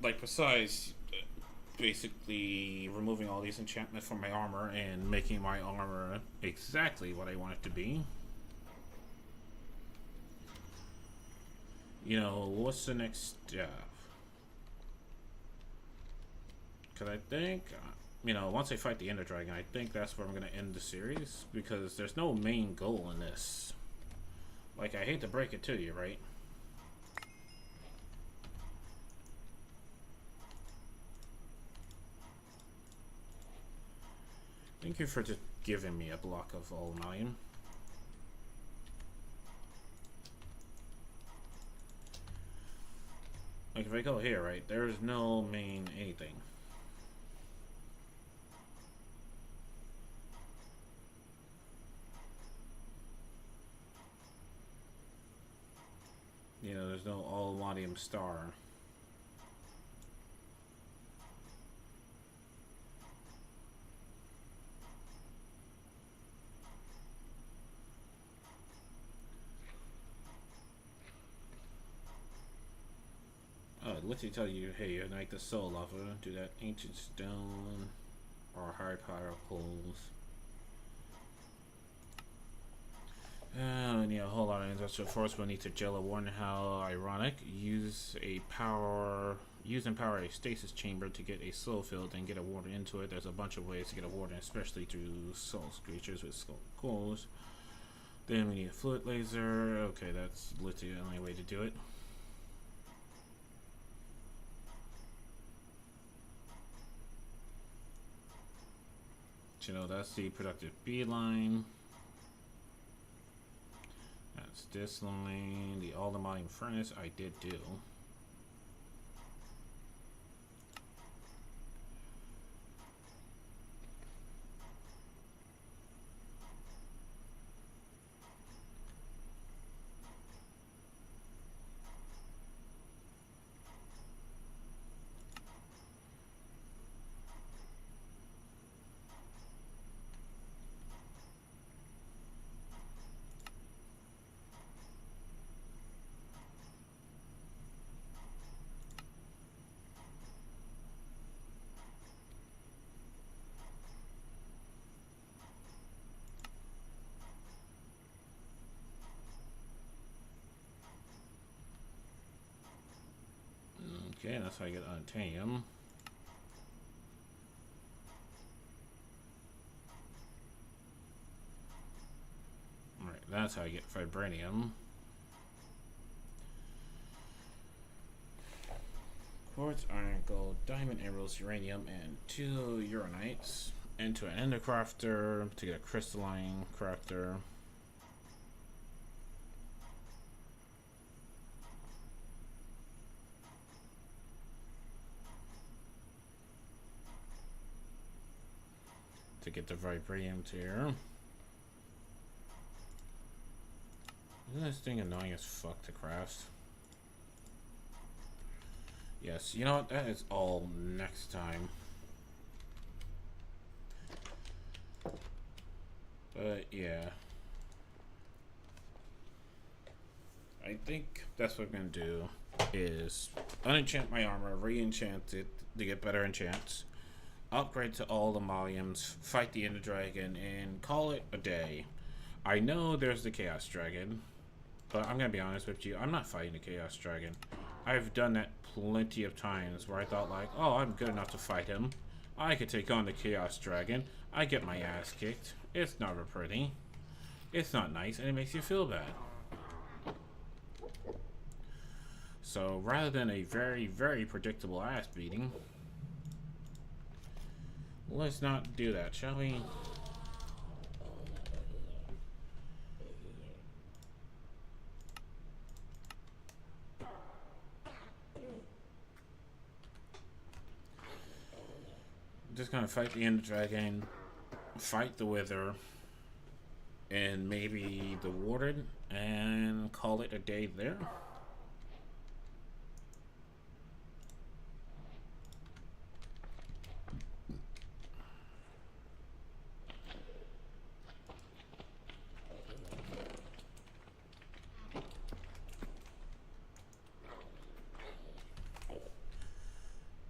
Like, besides basically removing all these enchantments from my armor and making my armor exactly what I want it to be. You know, what's the next step? Because I think, you know, once I fight the Ender Dragon, I think that's where I'm going to end the series. Because there's no main goal in this. Like, I hate to break it to you, right? Thank you for just giving me a block of all modium. Like if I go here, right, there's no main anything. You know, there's no all modium star. Oh, it lets you tell you, hey, ignite the soul lava, do that ancient stone, or high particles. And yeah, a whole lot of industrial force will need to gel a warning. How ironic. Use and power a stasis chamber to get a soul field and get a warden into it. There's a bunch of ways to get a warden, especially through soul creatures with skull cores. Then we need a fluid laser. Okay, that's literally the only way to do it. You know, that's the productive beeline. That's this line. The all the modium furnace I did do. Okay, that's how I get unobtainium. Alright, that's how I get vibranium. Quartz, iron, gold, diamond, emeralds, uranium, and 2 uranites. Into an ender crafter to get a crystalline crafter. To get the vibranium tier. Isn't this thing annoying as fuck to craft? Yes, you know what? That is all next time. But yeah. I think that's what I'm gonna do is unenchant my armor, re-enchant it to get better enchants, upgrade to all the modiums, fight the Ender Dragon, and call it a day. I know there's the Chaos Dragon, but I'm gonna be honest with you, I'm not fighting the Chaos Dragon. I've done that plenty of times where I thought like, oh, I'm good enough to fight him. I could take on the Chaos Dragon. I get my ass kicked. It's never pretty. It's not nice, and it makes you feel bad. So rather than a very, very predictable ass beating, let's not do that, shall we? Just gonna fight the Ender Dragon, fight the Wither, and maybe the Warden, and call it a day there.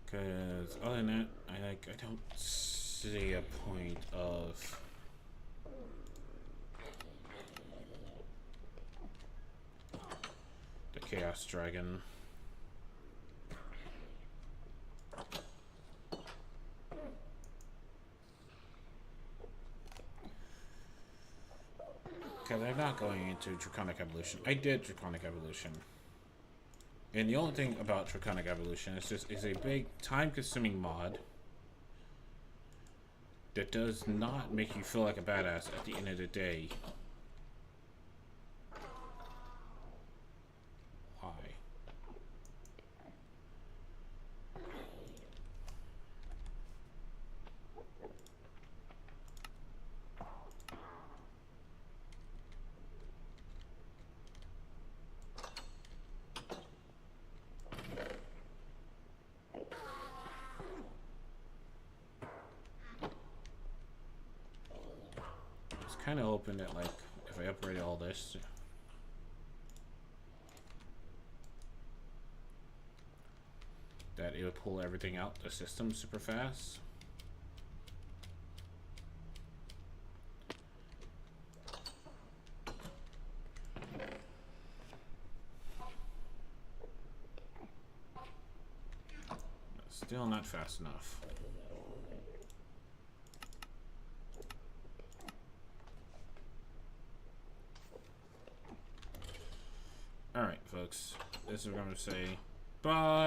Because other than that, I don't see a point of the Chaos Dragon. Because I'm not going into Draconic Evolution. I did Draconic Evolution. And the only thing about Draconic Evolution is just is a big time-consuming mod that does not make you feel like a badass at the end of the day. Why? Kind of open that, like, if I upgrade all this, that it would pull everything out the system super fast. Still not fast enough. Alright, folks. This is what I'm going to say. Bye!